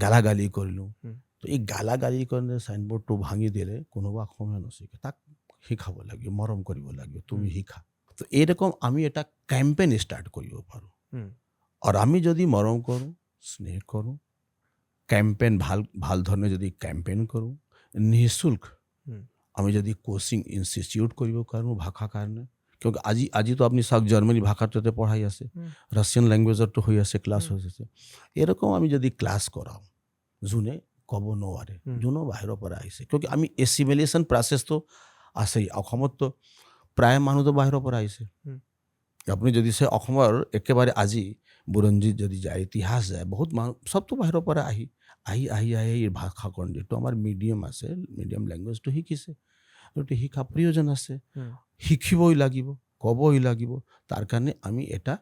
গালাগালি কৰিলোঁ। তো এই গালাগালি কৰি চাইনবোৰ্ডটো ভাঙি দিলে কোনোবা অসমীয়া নচিকে, তাক শিকাব লাগিব, মৰম কৰিব লাগিব, তুমি শিকা। তো এইৰকম আমি এটা কেম্পেইন ষ্টাৰ্ট কৰিব পাৰোঁ। আৰু আমি যদি মৰম কৰোঁ, স্নেহ কৰোঁ, কেম্পেইন ভাল ধৰণে যদি কেম্পেইন কৰোঁ, নিঃশুল্ক আমি যদি কোচিং ইনষ্টিটিউট কৰিব পাৰোঁ ভাষাৰ কাৰণে, কিয় আজিতো আপুনি চাওক জাৰ্মানী ভাষাটোতে পঢ়াই আছে, ৰাছিয়ান লেংগুৱেজতো হৈ আছে, ক্লাছ হৈ আছে। এৰকম আমি যদি ক্লাছ কৰাওঁ, যোনে ক'ব নোৱাৰে, যোনো বাহিৰৰ পৰা আহিছে, কিয় আমি এছিমিলেশ্যন প্ৰচেছটো আছেই। অসমতো প্ৰায় মানুহতো বাহিৰৰ পৰা আহিছে। আপুনি যদি চাই অসমৰ একেবাৰে আজি বুৰঞ্জীত যদি যায়, ইতিহাস যায়, বহুত মানুহ চবতো বাহিৰৰ পৰা আহি ভাষাকৰণ যিটো আমাৰ মিডিয়াম আছে, মিডিয়াম লেংগুৱেজটো শিকিছে। এইটো শিকা প্ৰয়োজন আছে, শিকিবই লাগিব, ক'বই লাগিব। তাৰ কাৰণে আমি এটা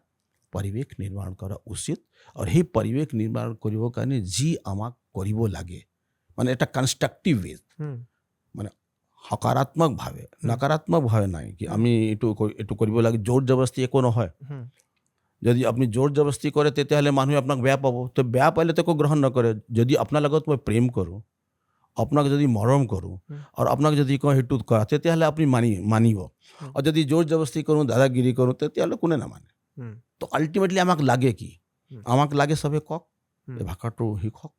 পৰিৱেশ নিৰ্মাণ কৰা উচিত। আৰু সেই পৰিৱেশ নিৰ্মাণ কৰিবৰ কাৰণে যি আমাক কৰিব লাগে, মানে এটা কনষ্ট্ৰাকটিভ ৱে, মানে সকাৰাত্মকভাৱে নকাৰাত্মকভাৱে নাই কি আমি এইটো কৰিব লাগে জোৰ জবৰদস্তি একো নহয় যদি আপুনি জোৰ জবৰদস্তি কৰে তেতিয়াহ'লে মানুহে আপোনাক বেয়া পাব তো বেয়া পালে তো একো গ্ৰহণ নকৰে যদি আপোনাৰ লগত মই প্ৰেম কৰোঁ আপোনাক যদি মৰম কৰোঁ আৰু আপোনাক যদি কওঁ সেইটোত কৰা তেতিয়াহ'লে আপুনি মানিব আৰু যদি জোৰ জবৰদস্তি কৰোঁ দাদাগিৰি কৰোঁ তেতিয়াহ'লে কোনে নামানে তো আল্টিমেটলি আমাক লাগে কি আমাক লাগে চবে কওক এই ভাষাটো শিকক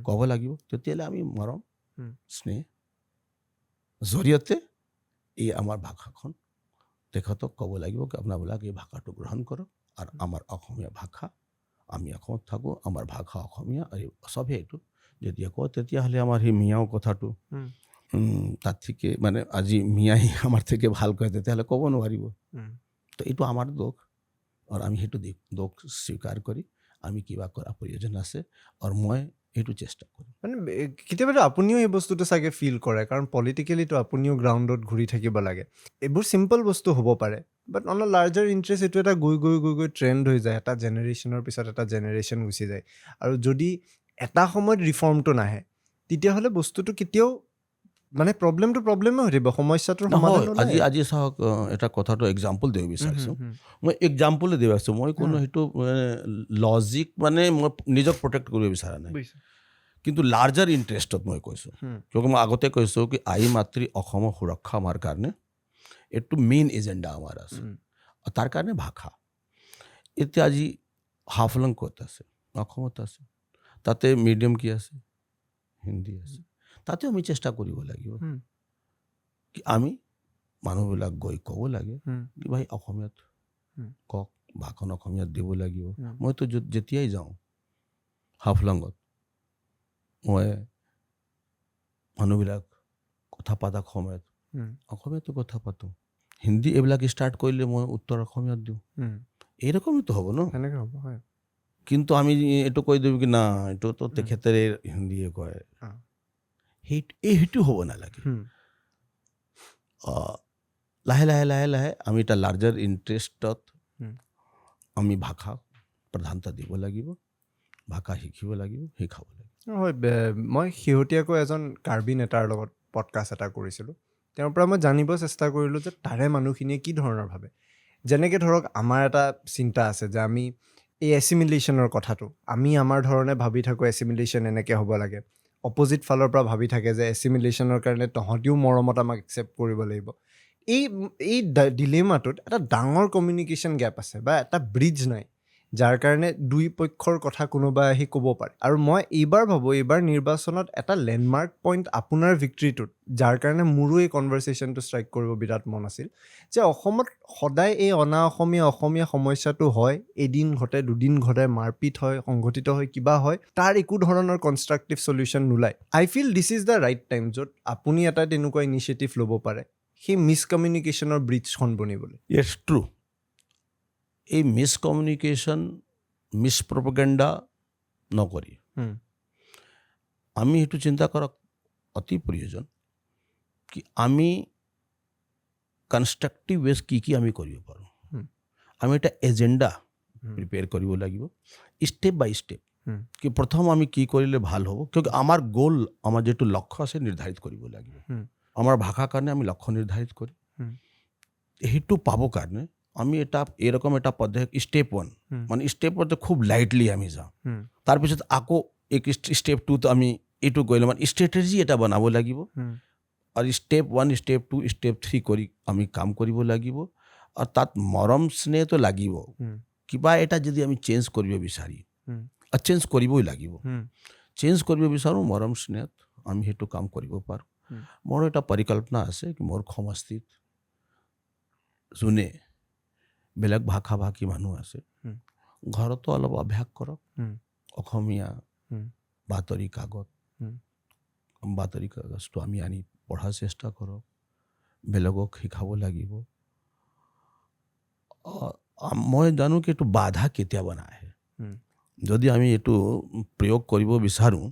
ক'ব লাগিব তেতিয়াহ'লে আমি মৰম স্নেহ জৰিয়তে এই আমাৰ ভাষাখন তেখেতক ক'ব লাগিব কি আপোনালোকে এই ভাষাটো গ্ৰহণ কৰক আৰু আমাৰ অসমীয়া ভাষা আমি অসমত থাকোঁ আমাৰ ভাষা অসমীয়া আৰু চবেই এইটো যদি কওঁ তেতিয়াহ'লে আমাৰ সেই মিয়াও কথাটো তাত থেকে মানে আজি মিয়াই আমাৰ থেকে ভাল কয় তেতিয়াহ'লে ক'ব নোৱাৰিব তো এইটো আমাৰ দোষ আৰু আমি সেইটো দোষ স্বীকাৰ কৰি আমি কিবা কৰা প্ৰয়োজন আছে আৰু মই এইটো চেষ্টা কৰিম মানে কেতিয়াবাতো আপুনিও এই বস্তুটো চাগে ফিল কৰে কাৰণ পলিটিকেলিতো আপুনিও গ্ৰাউণ্ডত ঘূৰি থাকিব লাগে এইবোৰ চিম্পল বস্তু হ'ব পাৰে বাট অন আ লাৰ্জাৰ ইণ্টাৰেষ্ট এইটো এটা গৈ ট্ৰেণ্ড হৈ যায় এটা জেনেৰেশ্যনৰ পিছত এটা জেনেৰেশ্যন গুচি যায় আৰু যদি এটা সময়ত ৰিফৰ্মটো নাহে তেতিয়াহ'লে বস্তুটো কেতিয়াও মানে প্ৰব্লেমে হৈ থাকিব সমস্যাটোৰ সমাধান আজি আজি চাওক এটা কথাটো এক্সাম্পল দিব বিচাৰিছোঁ মই এক্সাম্পলে দিব আছোঁ মই কোনো সেইটো লজিক মানে মই নিজক প্ৰটেক্ট কৰিব বিচৰা নাই কিন্তু লাৰ্জাৰ ইণ্টাৰেষ্টত মই কৈছোঁ কিয় মই আগতে কৈছোঁ কি আই মাতৃ অসমৰ সুৰক্ষা আমাৰ কাৰণে এইটো মেইন এজেণ্ডা আমাৰ আছে তাৰ কাৰণে ভাষা এতিয়া আজি হাফলং ক'ত আছে অসমত আছে তাতে মিডিয়াম কি আছে হিন্দী আছে তাতে আমি চেষ্টা কৰিব লাগিব কি আমি মানুহবিলাক গৈ ক'ব লাগে কি ভাই অসমীয়াত কওক ভাষণ অসমীয়াত দিব লাগিব মইতো যেতিয়াই যাওঁ হাফলঙত মই মানুহবিলাক কথা পতাৰ সময়ত অসমীয়াতো কথা পাতোঁ হিন্দী এইবিলাক ষ্টাৰ্ট কৰিলে মই উত্তৰ অসমীয়াত দিওঁ এইৰকমতো হ'ব ন সেনেকৈ হ'ব হয় কিন্তু আমি এইটো কৈ দিওঁ কি না এইটোতো তেখেতেৰে হিন্দীয়ে কয় সেইটো হ'ব নালাগে লাহে লাহে লাহে লাহে আমি এটা লাৰ্জাৰ ইণ্টাৰেষ্টত আমি ভাষা প্ৰাধান্যতা দিব লাগিব ভাষা শিকিব লাগিব শিকাব লাগিব হয় মই শেহতীয়াকৈ এজন কাৰ্বি নেতাৰ লগত পডকাষ্ট এটা কৰিছিলোঁ তেওঁৰ পৰা মই জানিব চেষ্টা কৰিলোঁ যে তাৰে মানুহখিনিয়ে কি ধৰণৰ ভাবে যেনেকৈ ধৰক আমাৰ এটা চিন্তা আছে যে আমি এই এছিমিলেশ্যনৰ কথাটো আমি আমাৰ ধৰণে ভাবি থাকোঁ এছিমিলেশ্যন এনেকৈ হ'ব লাগে অপজিট ফালৰ পৰা ভাবি থাকে যে এছিমিলেশ্যনৰ কাৰণে তহঁতিও মৰমত আমাক একচেপ্ট কৰিব লাগিব এই ডিলেমাটোত এটা ডাঙৰ কমিউনিকেশ্যন গেপ আছে বা এটা ব্ৰিজ নাই যাৰ কাৰণে দুই পক্ষৰ কথা কোনোবাই আহি ক'ব পাৰে আৰু মই এইবাৰ ভাবোঁ এইবাৰ নিৰ্বাচনত এটা লেণ্ডমাৰ্ক পইণ্ট আপোনাৰ ভিক্ট্ৰিটোত যাৰ কাৰণে মোৰো এই কনভাৰচেশ্যনটো ষ্ট্ৰাইক কৰিব বিৰাট মন আছিল যে অসমত সদায় এই অসমীয়া সমস্যাটো হয় এদিন ঘটে দুদিন ঘটে মাৰপিট হয় সংঘটিত হয় কিবা হয় তাৰ একো ধৰণৰ কনষ্ট্ৰাক্টিভ চলিউশ্যন নোলায় I feel this is the right time য'ত আপুনি এটা তেনেকুৱা ইনিচিয়েটিভ ল'ব পাৰে সেই মিছকমিউনিকেশ্যনৰ ব্ৰিজখন বনিবলৈ ইটছ ট্ৰু এই মিছকমিউনিকেশ্যন মিছপ্ৰপেগেণ্ডা নকৰি আমি সেইটো চিন্তা কৰক অতি প্ৰয়োজন কি আমি কনষ্ট্ৰাক্টিভ ৱেজ কি আমি কৰিব পাৰোঁ আমি এটা এজেণ্ডা প্ৰিপেয়াৰ কৰিব লাগিব ষ্টেপ বাই ষ্টেপ কি প্ৰথম আমি কি কৰিলে ভাল হ'ব কিয় আমাৰ গ'ল আমাৰ যিটো লক্ষ্য আছে নিৰ্ধাৰিত কৰিব লাগিব আমাৰ ভাষাৰ কাৰণে আমি লক্ষ্য নিৰ্ধাৰিত কৰিম সেইটো পাবৰ কাৰণে আমি এটা এরকম একটা পদ্ধতি স্টেপ 1 মানে স্টেপ 1 খুব লাইটলি আমি যাওঁ তাৰপিছত আকৌ এক স্টেপ 2 তো আমি এইটো কৰিলে মানে ষ্ট্ৰেটেজি এটা বনাব লাগিব আৰু স্টেপ 1 স্টেপ 2 স্টেপ 3 কৰি আমি কাম কৰিব লাগিব আৰু তাত মৰম স্নেহ তো লাগিব কিবা এটা যদি আমি চেঞ্জ কৰিব বিচাৰি আৰু চেঞ্জ কৰিবই লাগিব চেঞ্জ কৰিব বিচাৰোঁ মৰম স্নেহত আমি সেইটো কাম কৰিব পাৰোঁ মোৰ এটা পৰিকল্পনা আছে কি মোৰ সমষ্টিত যোনে বেলেগ ভাষা ভাষী মানুহ আছে ঘৰতো অলপ অভ্যাস কৰক অসমীয়া বাতৰি কাগজটো আমি আনি পঢ়াৰ চেষ্টা কৰক বেলেগক শিকাব লাগিব মই জানো কি এইটো বাধা কেতিয়াবা নাহে যদি আমি এইটো প্ৰয়োগ কৰিব বিচাৰোঁ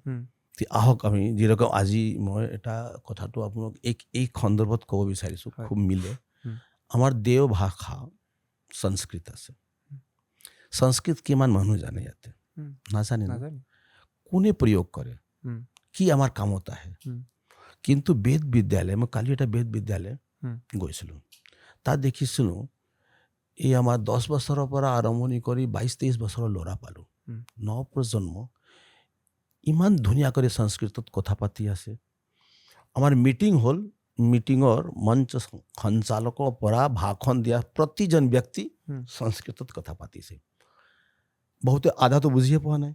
আহক আমি যেৰকম আজি মই এটা কথাটো আপোনাক এই সন্দৰ্ভত ক'ব বিচাৰিছোঁ খুব মিলে আমাৰ দেও ভাষা সংস্কৃত আছে সংস্কৃত কিমান মানুহ জানে ইয়াতে নাজানে কোনে প্ৰয়োগ কৰে কি আমাৰ কামত আহে কিন্তু বেদ বিদ্যালয়, মই কালি এটা বেদ বিদ্যালয় গৈছিলোঁ, তাত দেখিছিলোঁ এই আমাৰ 10 বছৰৰ পৰা আৰম্ভণি কৰি 22-23 বছৰৰ ল'ৰা পালোঁ, নৱপ্ৰজন্ম ইমান ধুনীয়া কৰি সংস্কৃতত কথা পাতি আছে। আমাৰ মিটিং হ'ল, মিটিঙৰ মঞ্চ সঞ্চালকৰ পৰা ভাষণ দিয়া প্ৰতিজন ব্যক্তি সংস্কৃতত কথা পাতিছে। বহুতে আধাটো বুজিয়ে পোৱা নাই,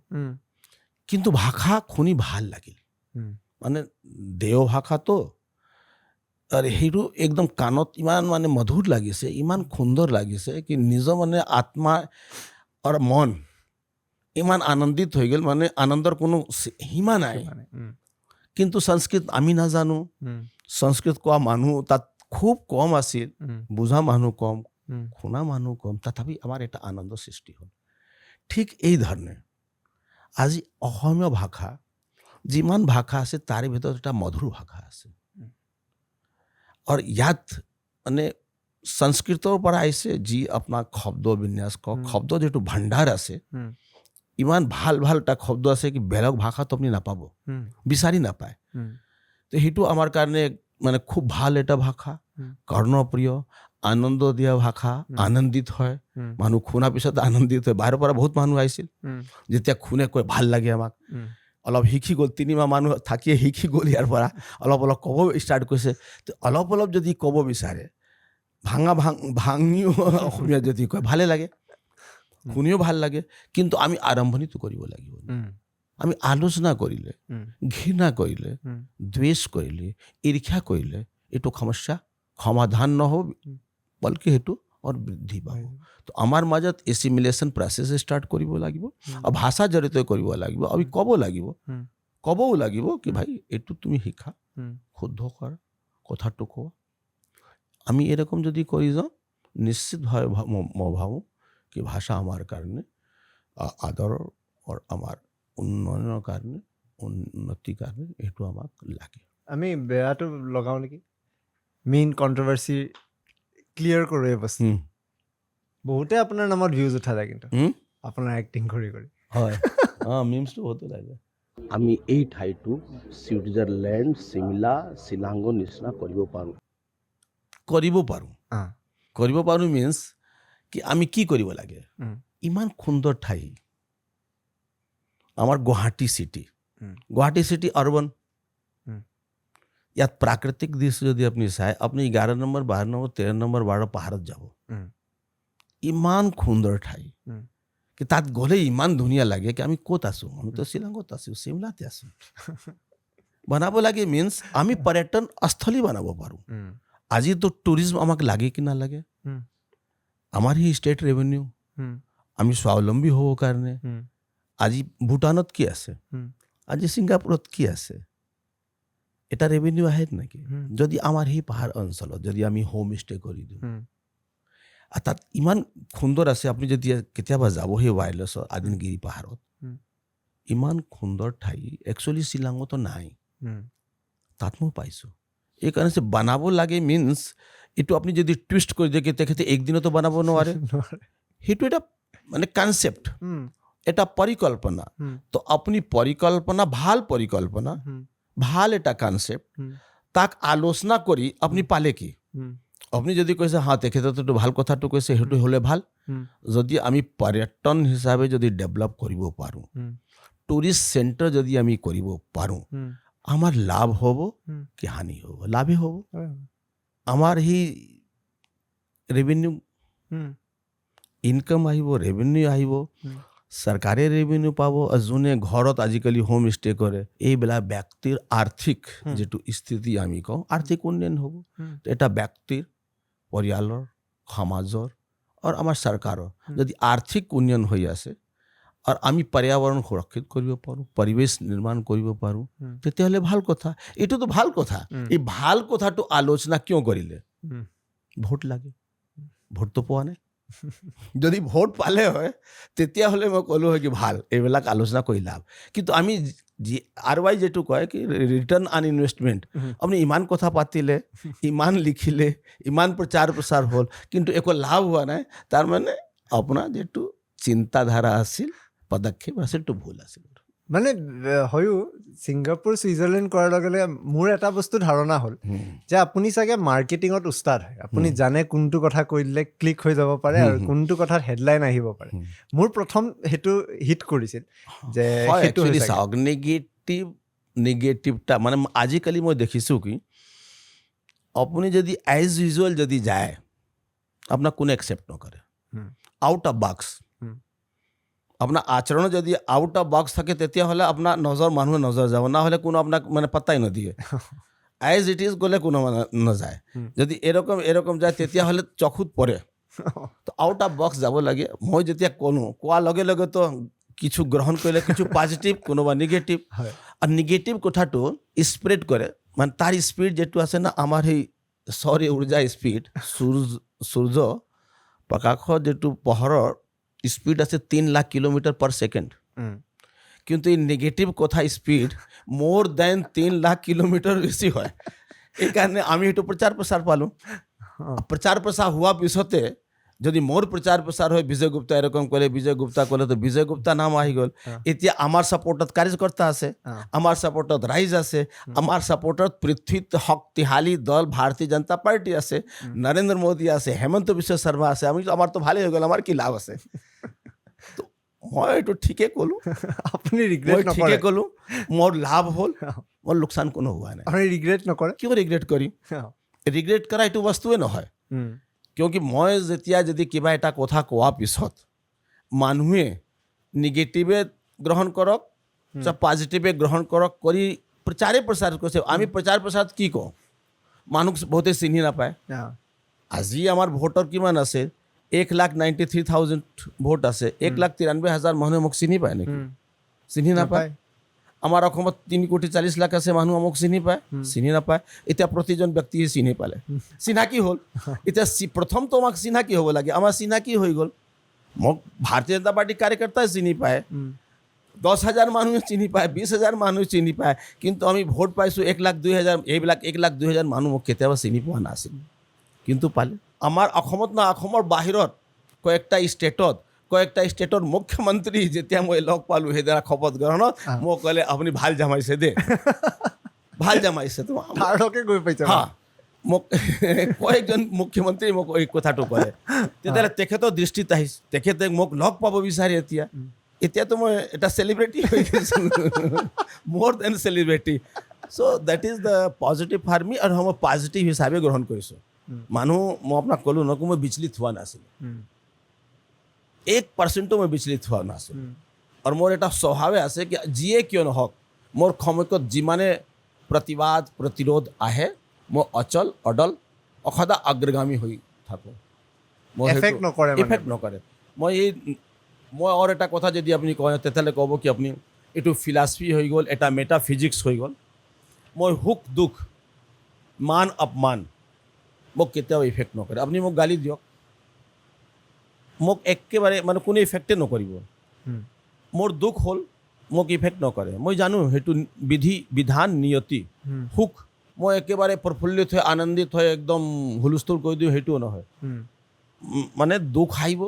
কিন্তু ভাষা শুনি ভাল লাগিল। মানে দেও ভাষাটো আৰু সেইটো একদম কাণত ইমান মানে মধুৰ লাগিছে, ইমান সুন্দৰ লাগিছে কি নিজৰ মানে আত্মা আৰু মন ইমান আনন্দিত হৈ গ'ল, মানে আনন্দৰ কোনো সীমা নাই। কিন্তু সংস্কৃত আমি নাজানো, সংস্কৃত কোৱা মানুহ তাত খুব কম আছিল, বুজা মানুহ কম, শুনা মানুহ কম, তথাপি আমাৰ এটা আনন্দ সৃষ্টি হ'ল। ঠিক এই ধৰণে আজি অসমীয়া ভাষা যিমান ভাষা আছে তাৰে ভিতৰত এটা মধুৰ ভাষা আছে। আৰু ইয়াত মানে সংস্কৃতৰ পৰা আহিছে যি আপোনাৰ শব্দ বিন্যাস কওক, শব্দ যিটো ভাণ্ডাৰ আছে, ইমান ভাল ভাল এটা শব্দ আছে কি বেলেগ ভাষাত আপুনি নাপাব, বিচাৰি নাপায়। তো সেইটো আমাৰ কাৰণে মানে খুব ভাল এটা ভাষা, কৰ্ণপ্ৰিয়, আনন্দ দিয়া ভাষা, আনন্দিত হয় মানুহ, শুনাৰ পিছত আনন্দিত হয়। বাহিৰৰ পৰা বহুত মানুহ আহিছিল, যেতিয়া শুনে কয় ভাল লাগে আমাক, অলপ শিকি গ'ল, 3 মাহ মানুহ থাকিয়ে শিকি গ'ল, ইয়াৰ পৰা অলপ অলপ ক'ব ষ্টাৰ্ট কৰিছে। তো অলপ অলপ যদি ক'ব বিচাৰে, ভাঙিও অসমীয়া যদি কয় ভালে লাগে, শুনিও ভাল লাগে। কিন্তু আমি আৰম্ভণিটো কৰিব লাগিব। আমি আলোচনা কৰিলে, ঘৃণা কৰিলে, দ্বেষ কৰিলে, ঈৰ্ষা কৰিলে এইটো সমস্যা সমাধান নহ'ব, বলকি সেইটো আৰু বৃদ্ধি পাব। তো আমাৰ মাজত এছিমিলেশ্যন প্ৰচেছ ষ্টাৰ্ট কৰিব লাগিব, আৰু ভাষা জড়িত কৰিব লাগিব। আমি ক'বও লাগিব কি ভাই এইটো তুমি শিকা, শুদ্ধ কৰা, কথাটো কোৱা। আমি এৰকম যদি কৰি যাওঁ, নিশ্চিতভাৱে মই ভাবোঁ কি ভাষা আমাৰ কাৰণে আদৰৰ আৰু আমাৰ উন্নয়নৰ কাৰণে, উন্নতিৰ কাৰণে এইটো আমাক লাগে। আমি বেয়াটো লগাওঁ নেকি, মেইন কণ্ট্ৰভাৰ্চি ক্লিয়াৰ কৰোঁ এই বস্তু। বহুতে আপোনাৰ নামত ভিউজ উঠালে, কিন্তু আপোনাৰ এক্টিং কৰি হয়, মিমছটো বহুতে লাগে। আমি এই ঠাইটো ছুইজাৰলেণ্ড, চিমলা, শ্বিলঙৰ নিচিনা কৰিব পাৰোঁ। কৰিব পাৰোঁ মিনছ কি আমি কি কৰিব লাগে। ইমান সুন্দৰ ঠাই আমাৰ গুৱাহাটী চিটি আৰ্বান, ইয়াত প্ৰাকৃতিক দৃশ্য যদি আপুনি চায়, আপুনি 11 নম্বৰ, 12 নম্বৰ, 13 নম্বৰ, 12 পাহাৰত যাব, ইমান সুন্দৰ ঠাই কি তাত গ'লে ইমান ধুনীয়া লাগে কি আমি ক'ত আছোঁ, আমিতো শ্বিলঙত আছোঁ, চিমলাতে আছোঁ। বনাব লাগে মিনছ আমি পৰ্যটন স্থলী বনাব পাৰোঁ। আজিতো টুৰিজম আমাক লাগে কি নালাগে, আমাৰ সেই ষ্টেট ৰেভিনিউ, আমি স্বাৱলম্বী হ'বৰ কাৰণে। আজি ভূটানত কি আছে, আজি ছিংগাপুৰত কি আছে, এটা ৰেভিনিউ আহে নেকি? যদি আমাৰ সেই পাহাৰ অঞ্চলত যদি আমি হোম ষ্টে কৰি দিওঁ, আৰু তাত ইমান সুন্দৰ আছে, আপুনি যদি কেতিয়াবা যাব সেই ৱাইল্ডলাইফৰ আদিনগিৰি পাহাৰত, ইমান সুন্দৰ ঠাই একচুৱেলি শ্বিলঙতো নাই, তাত মই পাইছোঁ। এইকাৰণে বনাব লাগে মিনছ এইটো আপুনি যদি টুইষ্ট কৰি দিয়ে তেখেতে একদিনতো বনাব নোৱাৰে, সেইটো এটা মানে কনচেপ্ট, এটা পৰিকল্পনা। তো আপুনি পৰিকল্পনা, ভাল এটা কনচেপ্ট, তাক আলোচনা কৰি আপুনি পালে কি? আপুনি যদি কৈছে তেখেতেতো ভাল কথাটো কৈছে, সেইটো হ'লে ভাল। যদি আমি পৰ্যটন হিচাপে যদি ডেভেলপ কৰিব পাৰোঁ, টুৰিষ্ট চেণ্টাৰ যদি আমি কৰিব পাৰোঁ, আমাৰ লাভ হ'ব কি হানি হ'ব? লাভেই হ'ব। আমাৰ সেই ৰেভিনিউ ইনকাম আহিব, ৰেভিনিউ আহিব, চৰকাৰে ৰেভিনিউ পাব। যোনে ঘৰত আজিকালি হোম ষ্টে কৰে, এইবিলাক ব্যক্তিৰ আৰ্থিক যিটো স্থিতি আমি কওঁ, আৰ্থিক উন্নয়ন হ'ব। এটা ব্যক্তিৰ, পৰিয়ালৰ, সমাজৰ আৰু আমাৰ চৰকাৰৰ যদি আৰ্থিক উন্নয়ন হৈ আছে আৰু আমি पर्यावरण সুৰক্ষিত কৰিব পাৰোঁ, পৰিৱেশ নিৰ্মাণ কৰিব পাৰোঁ, তেতিয়াহ'লে ভাল কথা। এইটোতো ভাল কথা। এই ভাল কথাটো আলোচনা কিয় কৰিলে? ভোট লাগে, ভোটটো পোৱা নাই। যদি ভোট পালে হয় তেতিয়াহ'লে মই ক'লোঁ হয় কি ভাল, এইবিলাক আলোচনা কৰি লাভ। কিন্তু আমি RY যেটো কয় কি ৰিটাৰ্ণ অন ইনভেষ্টমেণ্ট, আপুনি ইমান কথা পাতিলে, ইমান লিখিলে, ইমান প্ৰচাৰ হ'ল, কিন্তু একো লাভ হোৱা নাই, তাৰমানে আপোনাৰ যিটো চিন্তাধাৰা আছিল, পদক্ষেপ আছিল, তো ভুল আছিল। মানে হয়ো ছিংগাপুৰ ছুইজাৰলেণ্ড কৰাৰ লগে লগে মোৰ এটা বস্তু ধাৰণা হ'ল যে আপুনি চাগে মাৰ্কেটিঙত উস্তাদ হয়, আপুনি জানে কোনটো কথা কৈ দিলে ক্লিক হৈ যাব পাৰে আৰু কোনটো কথাত হেডলাইন আহিব পাৰে। মোৰ প্ৰথম সেইটো হিট কৰিছিল যে সেইটো একচুৱেলি হৈছে চাওক নেগেটিভটা মানে আজিকালি মই দেখিছোঁ কি আপুনি যদি এজ ইউজুৱেল যদি যায় আপোনাক কোনে একচেপ্ট নকৰে, আউট অফ বক্স আপোনাৰ আচৰণ যদি আউট অফ বক্স থাকে তেতিয়াহ'লে আপোনাৰ নজৰ মানুহে নজৰ যাব, নহ'লে কোনো আপোনাক মানে পাত্তাই নিদিয়ে। এজ ইট ইজ গ'লে কোনো মানে নাযায়, যদি এরকম যায় তেতিয়াহ'লে চকুত পৰে। তো আউট অফ বক্স যাব লাগে। মই যেতিয়া কোৱাৰ লগে লগে তো কিছু গ্ৰহণ কৰিলে, কিছু পজিটিভ কোনোবা নিগেটিভ, আৰু নিগেটিভ কথাটো স্প্ৰেড কৰে, মানে তাৰ স্পীড যিটো আছে না আমাৰ সেই সৌৰ ঊৰ্জা স্পীড, সূৰ্য প্ৰকাশৰ যিটো পোহৰৰ স্পীড আছে 3 লাখ কিলোমিটাৰ পাৰ ছেকেণ্ড, কিন্তু এই নেগেটিভ কথা স্পীড মোৰ দেন 3 লাখ কিলোমিটাৰ বেছি হয়। এইকাৰণে আমি সেইটো প্ৰচাৰ প্ৰসাৰ পালোঁ। প্ৰচাৰ প্ৰসাৰ হোৱাৰ পিছতে যদি মোৰ প্ৰচাৰ প্ৰসাৰ হয় বিজয় গুপ্তা এরকম করে, বিজয় গুপ্তা ক'লে তো বিজয় গুপ্তা নাম আহি গ'ল। এতিয়া আমাৰ ছাপোৰ্টত কাৰ্যকৰ্তা আছে, আমাৰ ছাপোৰ্টত ৰাইজ আছে, আমাৰ ছাপোৰ্টত পৃথিৱীত শক্তিশালী দল ভাৰতীয় জনতা পাৰ্টি আছে, নৰেন্দ্ৰ মোদী আছে, হেমন্ত বিশ্ব শৰ্মা আছে। আমাৰতো ভালেই হৈ গ'ল, আমাৰ কি লাভ আছে? মই এইটো ঠিকে ক'লোঁ, আপুনি ৰিগ্ৰেট মই নকৰে? ঠিকে ক'লোঁ, মোৰ লাভ হ'ল, মোৰ লোকচান কোনো হোৱা নাই। আপুনি ৰিগ্ৰেট নকৰে? কিয় ৰিগ্ৰেট কৰিম? ৰিগ্ৰেট কৰা এইটো বস্তুৱে নহয়। কিয়কি মই যেতিয়া যদি কিবা এটা কথা কোৱাৰ পিছত মানুহে নিগেটিভে গ্ৰহণ কৰক পজিটিভে গ্ৰহণ কৰক কৰি প্ৰচাৰে প্ৰচাৰ কৰিছে। আমি প্ৰচাৰ প্ৰচাৰত কি কওঁ? মানুহ বহুতে চিনি নাপায়। আজি আমাৰ ভোটৰ কিমান আছে? 1,93,000 ভোট আছে। 1,93,000 মানুহে মোক চিনি পায় নেকি? চিনি নাপায়। আমাৰ অসমত 3,40,00,000 আছে, মানুহ মোক চিনি পায়? চিনি নাপায়। এতিয়া প্ৰতিজন ব্যক্তিয়ে চিনি পালে, চিনাকি হ'ল। এতিয়া প্ৰথমটো আমাক চিনাকি হ'ব লাগে, আমাৰ চিনাকি হৈ গ'ল। মোক ভাৰতীয় জনতা পাৰ্টিৰ কাৰ্যকৰ্তাই চিনি পায়, 10,000 মানুহে চিনি পায়, 20,000 মানুহে চিনি পায়, কিন্তু আমি ভোট পাইছোঁ 1,02,000। এইবিলাক 1,02,000 মানুহ মোক কেতিয়াবা চিনি পোৱা নাছিল, কিন্তু পালে। আমাৰ অসমত না, অসমৰ বাহিৰত কয়েকটা ষ্টেটৰ মুখ্যমন্ত্ৰী যেতিয়া মই লগ পালোঁ সেইদিনা শপত গ্ৰহণত, মোক ক'লে আপুনি ভাল জামাইছে দে, ভাল জামাইছে তালৈকে গৈ পাইছে। হা, মোক কয়েকজন মুখ্যমন্ত্ৰী মোক এই কথাটো ক'লে। তেতিয়াহ'লে তেখেতৰ দৃষ্টিত আহিছে, তেখেতে মোক লগ পাব বিচাৰে। এতিয়াতো মই এটা চেলিব্ৰিটি হৈ গৈছোঁ, মোৰ then celebrity. So' that is the positive for me, আৰু মই পজিটিভ হিচাপে গ্ৰহণ কৰিছোঁ। মানুহ মই আপোনাক ক'লোঁ নকওঁ, মই বিচলিত হোৱা নাছিলোঁ, 1% মই বিচলিত হোৱা নাছিলোঁ। আৰু মোৰ এটা স্বভাৱে আছে কি যিয়ে কিয় নহওক, মোৰ সময়ত যিমানে প্ৰতিবাদ প্ৰতিৰোধ আহে, মই অচল অডল সদায় অগ্ৰগামী হৈ থাকোঁ। এফেক্ট নকৰে। মই আৰু এটা কথা যদি আপুনি কয় তেতিয়াহ'লে ক'ব কি আপুনি এইটো ফিলচফি হৈ গ'ল, এটা মেটাফিজিক্স হৈ গ'ল। মই সুখ দুখ মান অপমান মোক কেতিয়াও ইফেক্ট নকৰে। আপুনি মোক গালি দিয়ক, মোক একেবাৰে মানে কোনো ইফেক্টে নকৰিব। মোৰ দুখ হ'ল, মোক ইফেক্ট নকৰে। মই জানো সেইটো বিধান নিয়তি। সুখ মই একেবাৰে প্ৰফুল্লিত হৈ আনন্দিত হৈ একদম হুলস্থুল কৰি দিওঁ, সেইটোও নহয়। মানে দুখ আহিব,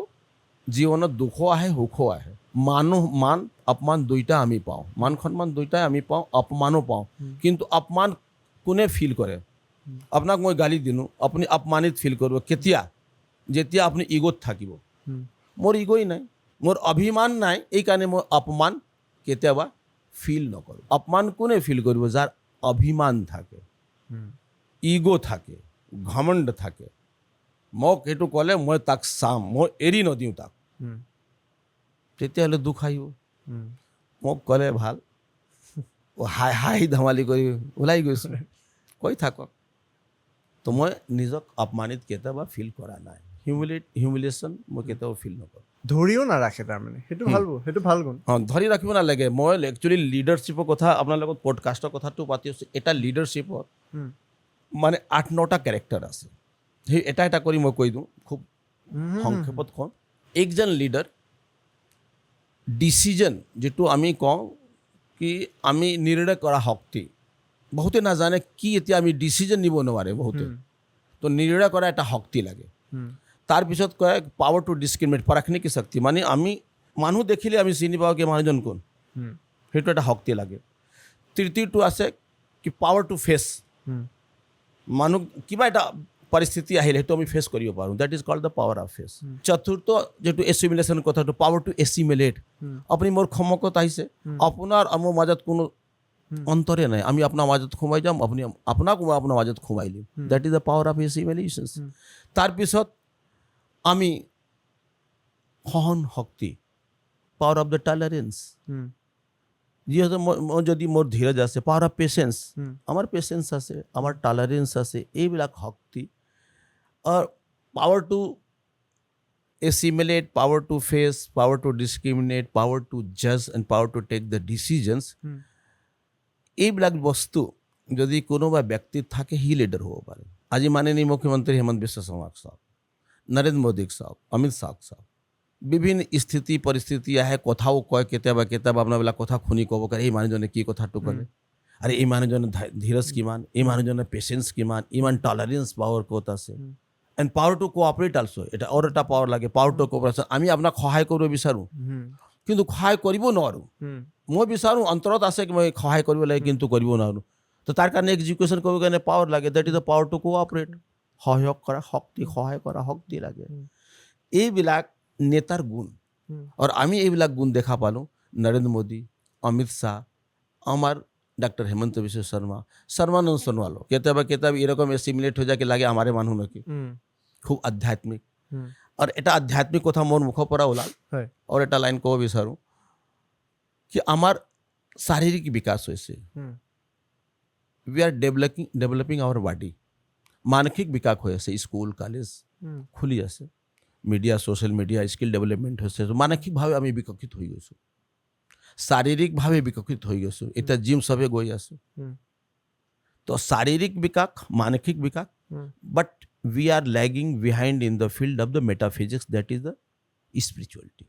জীৱনত দুখো আহে সুখো আহে। মান অপমান দুইটা আমি পাওঁ, মান সন্মান দুইটাই আমি পাওঁ, অপমানো পাওঁ। কিন্তু অপমান কোনে ফিল কৰে? আপোনাক মই গালি দিলোঁ, আপুনি অপমানিত ফিল কৰিব কেতিয়া? যেতিয়া আপুনি ইগোত থাকিব। মোৰ ইগোই নাই, মোৰ অভিমান নাই, এইকাৰণে মই অপমান কেতিয়াবা ফিল নকৰোঁ। অপমান কোনে ফিল কৰিব? যাৰ অভিমান থাকে, ইগো থাকে, ঘমণ্ড থাকে। মোক সেইটো ক'লে মই তাক চাম, মই এৰি নদিওঁ তাক, তেতিয়াহ'লে দুখ আহিব। মোক ক'লে ভাল, হাঁহি ধেমালি কৰি ওলাই গৈছোঁ, কৈ থাকক। তো মই নিজক অপমানিত কেতিয়াবা ফিল কৰা নাই। হিউমিলিয়েশ্যন মই কেতিয়াও ফিল নকৰোঁ। ধৰিও নাৰাখে তাৰমানে, সেইটো ভাল গুণ। ধৰি ৰাখিব নালাগে। মই একচুৱেলি লিডাৰশ্বিপৰ কথা আপোনাৰ লগত পডকাষ্টৰ কথাটো পাতি আছোঁ। এটা লিডাৰশ্বিপত মানে 8-9টা কেৰেক্টাৰ আছে। সেই এটা কৰি মই কৈ দিওঁ, খুব সংক্ষেপত কওঁ। একজন লিডাৰ ডিচিজন, যিটো আমি কওঁ কি আমি নিৰ্ণয় কৰা শক্তি, বহুতে নাজানে কি এতিয়া আমি ডিচিজন নিব নোৱাৰে বহুতে। তো নিৰ্ণয় কৰা এটা শক্তি লাগে। তাৰপিছত কয় পাৱাৰ টু ডিছক্ৰিমিনেট, পৰখনে কি শক্তি, মানে আমি মানুহ দেখিলে আমি চিনি পাওঁ কি মানুহজন কোন। সেইটো এটা শক্তি লাগে। তৃতীয়টো আছে কি পাৱাৰ টু ফেচ, মানুহ কিবা এটা পৰিস্থিতি আহিলে সেইটো আমি ফেচ কৰিব পাৰোঁ, that is called the power of fetch. চতুৰ্থ যিটো এচিমিলেশ্যন কথাটো, পাৱাৰ টু এচিমিলেট, আপুনি মোৰ সন্মুখত আহিছে, আপোনাৰ আৰু মোৰ মাজত কোনো অন্তৰে নাই, আমি আপোনাৰ মাজত সোমাই যাম, আপুনি আপোনাক মই আপোনাৰ মাজত সোমাই দিম, that is the power of assimilation. তাৰপিছত আমি সহন শক্তি, পাৱাৰ অফ দ্য টলাৰেঞ্চ, যিহেতু মই যদি মোৰ ধীৰজ আছে, পাৱাৰ অফ পেচেঞ্চ, আমাৰ পেচেঞ্চ আছে, আমাৰ টলাৰেঞ্চ আছে, এইবিলাক শক্তি। আৰু power to assimilate, power to face, power to discriminate, power to জাজ and power to take the decisions, এইবিলাক বস্তু যদি কোনোবা ব্যক্তিত থাকে সি লিডাৰ হ'ব পাৰে। আজি মাননীয় মুখ্যমন্ত্ৰী হেমন্ত বিশ্ব শৰ্মাক চাওক, নৰেন্দ্ৰ মোদীক চাওক, অমিত শ্বাহক চাওক, বিভিন্ন স্থিতি পৰিস্থিতি আহে, কথাও কয়, কেতিয়াবা আপোনাৰবিলাক কথা শুনি ক'ব পাৰে এই মানুহজনে কি কথাটো ক'লে, আৰু এই মানুহজনৰ ধীৰজ কিমান, এই মানুহজনৰ পেচেঞ্চ কিমান, ইমান টলাৰেঞ্চ পাৱাৰ ক'ত আছে। And power to cooperate also', এটা আৰু এটা পাৱাৰ লাগে, পাৱাৰ টু কোঅপাৰেশ্যন। আমি আপোনাক সহায় কৰিব বিচাৰোঁ কিন্তু সহায় কৰিব নোৱাৰোঁ, মই বিচাৰোঁ অন্তৰত আছে কি মই সহায় কৰিব লাগে কিন্তু কৰিব নোৱাৰোঁ, তো তাৰ কাৰণে এক্সিকিউশ্যন কৰিব কাৰণে পাৱাৰ লাগে, that is the power to cooperate, সহযোগ কৰা শক্তি, সহায় কৰা শক্তি লাগে। এইবিলাক নেতাৰ গুণ, আৰু আমি এইবিলাক গুণ দেখা পালোঁ নৰেন্দ্ৰ মোদী, অমিত শ্বাহ, আমাৰ ডক্টৰ হেমন্ত বিশ্ব শৰ্মা, সৰ্বানন্দ সোণোৱালো। কেতিয়াবা এৰকম এসিমিলেট হয়ে যায় কি লাগে আমাৰে মানুহ নাকি, খুব আধ্যাত্মিক। আৰ এটা আধ্যাত্মিক কথা মোৰ মুখৰ পৰা ওলাল, আৰু এটা লাইন ক'ব বিচাৰোঁ কি আমাৰ শাৰীৰিক বিকাশ হৈছে, we are developing our body. মানসিক বিকাশ হৈ আছে, স্কুল কলেজ খুলি আছে, media social media skill development হৈছে, মানসিকভাৱে আমি বিকশিত হৈ গৈছোঁ, শাৰীৰিকভাৱে বিকশিত হৈ গৈছোঁ, এতিয়া জিম চবে গৈ আছোঁ। তো শাৰীৰিক বিকাশ, মানসিক বিকাশ, বাট we are lagging behind in the field of the metaphysics, that is the spirituality.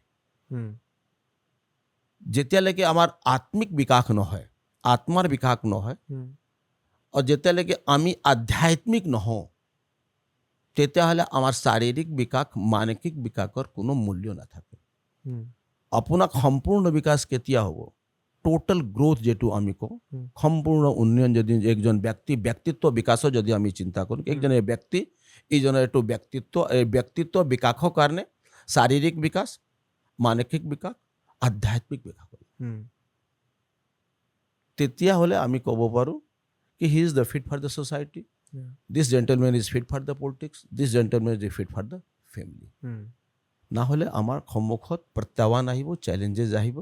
যেতিয়ালৈকে আমাৰ আত্মিক বিকাশ নহয়, আত্মাৰ বিকাশ নহয়, আৰু যেতিয়ালৈকে আমি আধ্যাত্মিক নহওঁ, তেতিয়াহ'লে আমাৰ শাৰীৰিক বিকাশ, মানসিক বিকাশৰ কোনো মূল্য নাথাকে। আপোনাক সম্পূৰ্ণ বিকাশ কেতিয়া হ'ব, টোটাল গ্ৰোথ যেটো আমি কওঁ, সম্পূৰ্ণ উন্নয়ন যদি একজন ব্যক্তিত্ব বিকাশৰ যদি আমি চিন্তা কৰোঁ, একজন ব্যক্তি এইজনৰ এইটো ব্যক্তিত্ব বিকাশৰ কাৰণে শাৰীৰিক বিকাশ, মানসিক বিকাশ, আধ্যাত্মিক বিকাশ, তেতিয়াহ'লে আমি ক'ব পাৰোঁ কি he is the fit for the society, this gentlemen is fit for the politics, this gentlemen is fit for the family. নহ'লে আমাৰ সন্মুখত প্ৰত্যাহ্বান আহিব, চেলেঞ্জেছ আহিব,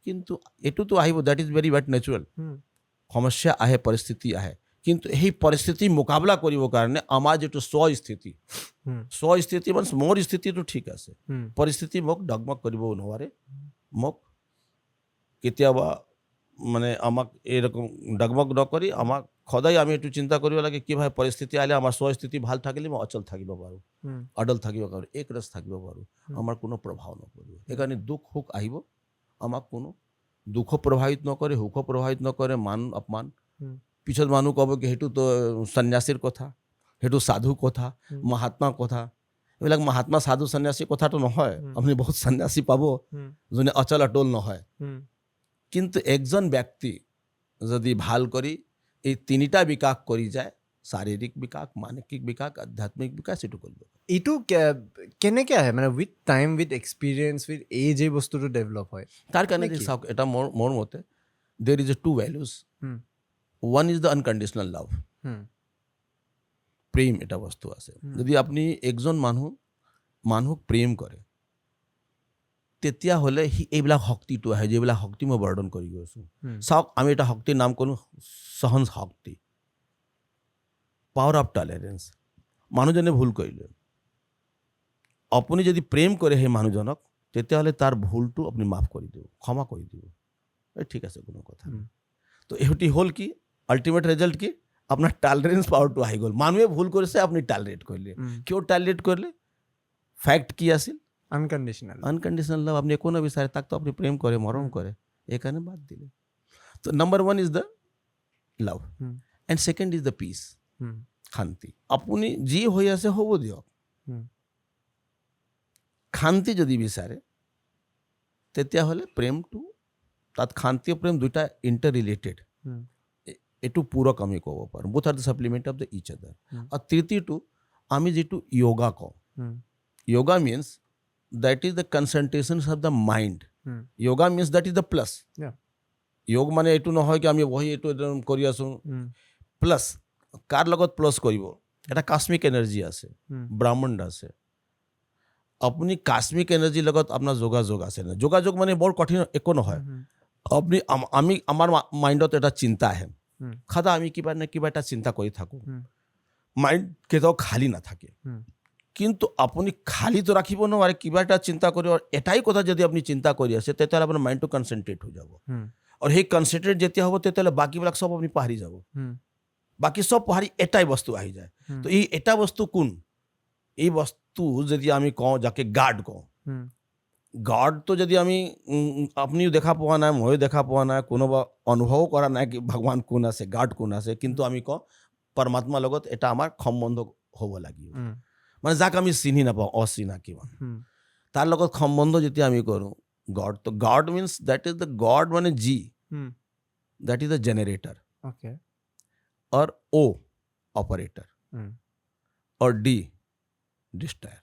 কিন্তু এইটোতো আহিব, দেট ইজ ভেৰি নেচাৰেল। সমস্যা আহে, পৰিস্থিতি আহে, কিন্তু সেই পৰিস্থিতি মোকাবিলা কৰিবৰ কাৰণে আমাৰ যিটো স্বস্থিতি মানে মোৰ স্থিতিটো ঠিক আছে, পৰিস্থিতি মোক ডগমগ কৰিব নোৱাৰে, মোক কেতিয়াবা মানে আমাক এইৰকম ডগমগ নকৰি আমাক সদায় আমি এইটো চিন্তা কৰিব লাগে কি ভাই পৰিস্থিতি আহিলে আমাৰ স্বস্থিতি ভাল থাকিলে মই অচল থাকিব পাৰোঁ, অডল থাকিব পাৰোঁ, একৰছ থাকিব পাৰোঁ, আমাৰ কোনো প্ৰভাৱ নপৰিব। সেইকাৰণে দুখ সুখ আহিব, আমাক কোনো দুখ প্ৰভাৱিত নকৰে, সুখ প্ৰভাৱিত নকৰে, মান অপমান। পিছত মানুহ ক'ব কি সেইটোতো সন্ন্যাসীৰ কথা, সেইটো সাধু কথা, মহাত্মাৰ কথা। এইবিলাক মহাত্মা সাধু সন্ন্যাসীৰ কথাটো নহয়, আপুনি বহুত সন্ন্যাসী পাব যোনে অচল অটল নহয়। কিন্তু একজন ব্যক্তি যদি ভাল কৰি এই তিনিটা বিকাশ কৰি যায়, শাৰীৰিক বিকাশ, মানসিক বিকাশ, আধ্যাত্মিক বিকাশ, এইটো কৰিব। এইটো কেনেকৈ আহে, মানে with time, with experience, with age এই বস্তুটো ডেভেলপ হয়? তাৰ কাৰণে চাওক, এটা মোৰ মতে there is a two values. One is the unconditional love, প্ৰেম এটা বস্তু আছে। যদি আপুনি একজন মানুহক প্ৰেম কৰে, তেতিয়াহ'লে সি এইবিলাক শক্তিটো আহে, যিবিলাক শক্তি মই বৰ্ণন কৰি গৈছোঁ। চাওক, আমি এটা শক্তিৰ নাম কৰোঁ সহন শক্তি, পাৱাৰ অফ টলাৰেঞ্চ। মানুহজনে ভুল কৰিলে, আপুনি যদি প্ৰেম কৰে সেই মানুহজনক, তেতিয়াহ'লে তাৰ ভুলটো আপুনি মাফ কৰি দিব, ক্ষমা কৰি দিব, ঠিক আছে, কোনো কথা নাই। তো এইটো হ'ল কি আল্টিমেট রেজাল্ট কি, আপনার টলারেন্স পাওয়ারটো আহি গ'ল। মানুহে ভুল কৰিছে, আপুনি টলাৰেট কৰিলে। কিয় টলাৰেট কৰিলে? ফ্যাক্ট কি আছিল? আনকণ্ডিশ্যনেল লাভ। আপুনি একো নিবিচাৰে, তাকতো আপুনি প্ৰেম কৰে, মৰম কৰে, এইকাৰণে বাদ দিলে। তো number one is the love, and second is the peace, শান্তি। আপুনি যি হৈ আছে হ'ব দিয়ক, শান্তি যদি বিচাৰে, তেতিয়াহ'লে প্ৰেমটো তাত শান্তি আৰু প্ৰেম দুইটা ইণ্টাৰ ৰিলেটেড এইটো পূৰক আমি ক'ব পাৰোঁ both are the supplement of the each other আৰু তৃতীয়টো আমি যিটো য়োগা কওঁ yoga means that is the concentrations of the mind yoga means that is the plus য়োগ মানে এইটো নহয় কি আমি বহি এইটো একদম কৰি আছোঁ প্লাছ কাৰ লগত প্লাছ কৰিব এটা কাশ্মিক এনাৰ্জি আছে ব্ৰাহ্মণ্ড আছে আপুনি কাশ্মিক এনাৰ্জিৰ লগত আপোনাৰ যোগাযোগ আছে নে যোগাযোগ মানে বৰ কঠিন একো নহয় আপুনি আমি আমাৰ মাইণ্ডত এটা চিন্তা আহে খাদা আমি কিবা নে কিবা এটা চিন্তা কৰি থাকোঁ মাইণ্ড কেতিয়াও খালী নাথাকে কিন্তু আপুনি খালীটো ৰাখিব নোৱাৰে কিবা এটা চিন্তা কৰি এটাই কথা যদি আপুনি চিন্তা কৰি আছে তেতিয়াহ'লে আপোনাৰ মাইণ্ডটো কনচেনট্ৰেট হৈ যাব আৰু সেই কনচেনট্ৰেট যেতিয়া হ'ব তেতিয়াহ'লে বাকীবিলাক চব আপুনি পাহৰি যাব বাকী চব পাহৰি এটাই বস্তু আহি যায় তো এই এটা বস্তু কোন এই বস্তু যদি আমি কওঁ যাকে গাৰ্ড কওঁ গাৰ্ডটো যদি আমি আপুনিও দেখা পোৱা নাই ময়ো দেখা পোৱা নাই কোনোবা অনুভৱো কৰা নাই কি ভগৱান কোন আছে গাৰ্ড কোন আছে কিন্তু আমি কওঁ পৰমাত্মাৰ লগত এটা আমাৰ সম্বন্ধ হ'ব লাগিব মানে যাক আমি চিনি নাপাওঁ অচিনাকি মানুহ তাৰ লগত সম্বন্ধ যেতিয়া আমি কৰোঁ গড তো God means that is the God মানে G that is the generator और ओ ऑपरेटर और डी डिस्ट्रॉयर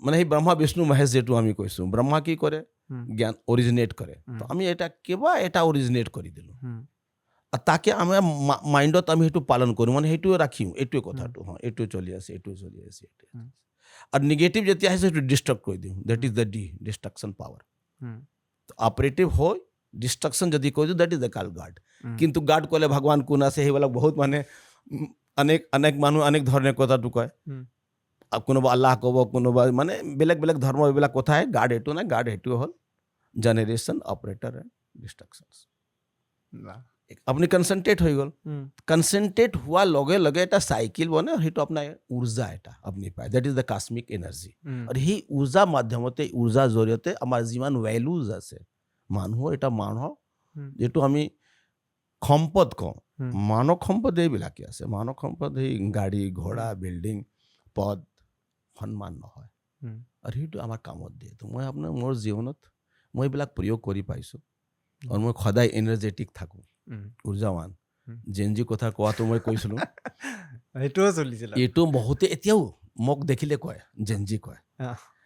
মানে সেই ব্ৰহ্মা বিষ্ণু মহেশ যেটো আমি কৈছোঁ ব্ৰহ্মা কি কৰে জ্ঞান অৰিজিনেট কৰে তো আমি এটা কিবা এটা অৰিজিনেট কৰি দিলোঁ আৰু তাকে আমাৰ মাইণ্ডত আমি সেইটো পালন কৰোঁ মানে সেইটোৱে ৰাখিম এইটোৱে কথাটো হয় এইটোৱে চলি আছে এইটোৱে চলি আছে এইটোৱে আৰু নিগেটিভ যেতিয়া আহিছে সেইটো ডিষ্ট্ৰাক্ট কৰি দিওঁ that is the D destruction power operative হয় ডিষ্ট্ৰাকশ্যন যদি কৈ দিওঁ দেট ইজ দ্য কাল গাৰ্ড কিন্তু গাৰ্ড ক'লে ভগৱান কোন আছে সেইবিলাক বহুত মানে অনেক মানুহ অনেক ধৰণে কথাটো কয় কোনোবা আল্লাহ ক'ব কোনোবা মানে বেলেগ বেলেগ ধৰ্ম এইবিলাক কথাই গাৰ্ড এইটো নাই গাৰ্ড সেইটোৱে হ'ল জেনেৰেশ্যন অপাৰেটৰ এণ্ড ডিষ্ট্ৰাকশ্যনছ আপুনি কনচেনট্ৰেট হৈ গ'ল কনচেনট্ৰেট হোৱাৰ লগে লগে এটা চাইকেল বনে আৰু সেইটো আপোনাৰ উৰ্জা এটা আপুনি পায় দেট ইজ দ্য কাশ্মিক এনাৰ্জি আৰু সেই উৰ্জাৰ মাধ্যমতে উৰ্জাৰ জৰিয়তে আমাৰ যিমান ভেলুজ আছে মানুহৰ এটা মানুহৰ যিটো আমি সম্পদ কওঁ মানৱ সম্পদ এইবিলাকে আছে মানৱ সম্পদ সেই গাড়ী ঘোঁৰা বিল্ডিং পদ সন্মান নহয় আৰু সেইটো আমাৰ কামত দিয়ে তো মই আপোনাৰ মোৰ জীৱনত মই এইবিলাক প্ৰয়োগ কৰি পাইছোঁ আৰু মই সদায় এনাৰ্জেটিক থাকোঁ উৰ্জাৱান জেনজি কথা কোৱাটো মই কৈছিলোঁ সেইটোও চলিছিল এইটো বহুতে এতিয়াও মোক দেখিলে কয় জেনজি কয়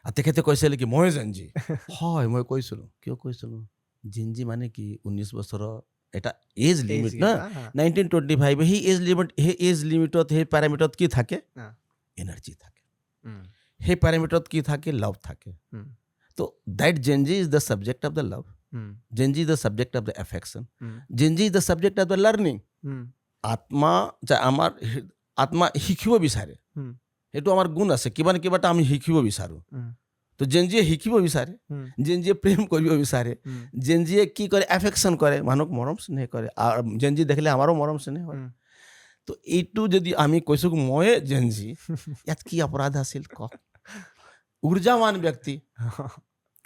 আৰু তেখেতে কৈছিলে কি মই জেনজি হয় মই কৈছিলোঁ কিয় কৈছিলোঁ জেনজি মানে কি 19 বছৰৰ এটা এজ লিমিট না 1925 সেই এজ লিমিটত সেই পেৰামিটাৰত কি থাকে এনাৰ্জি থাকে সেই পেৰামিটাৰত কি থাকে লাভ থাকে তো that Gen Z is the subject of the love Gen Z is the subject of the affection Gen Z is the subject of the learning আত্মা আমাৰ আত্মা শিকিব বিচাৰে সেইটো আমাৰ গুণ আছে কিবা না কিবা এটা আমি শিকিব বিচাৰোঁ তো জেনজিয়ে শিকিব বিচাৰে জেনজিয়ে প্ৰেম কৰিব বিচাৰে জেনজিয়ে কি কৰে এফেকশ্যন কৰে মানুহক মৰম স্নেহ কৰে আৰু জেনজি দেখিলে আমাৰো মৰম স্নেহ হয় তো এইটো যদি আমি কৈছোঁ ময়ে জেনজি ইয়াত কি অপৰাধ আছিল কওক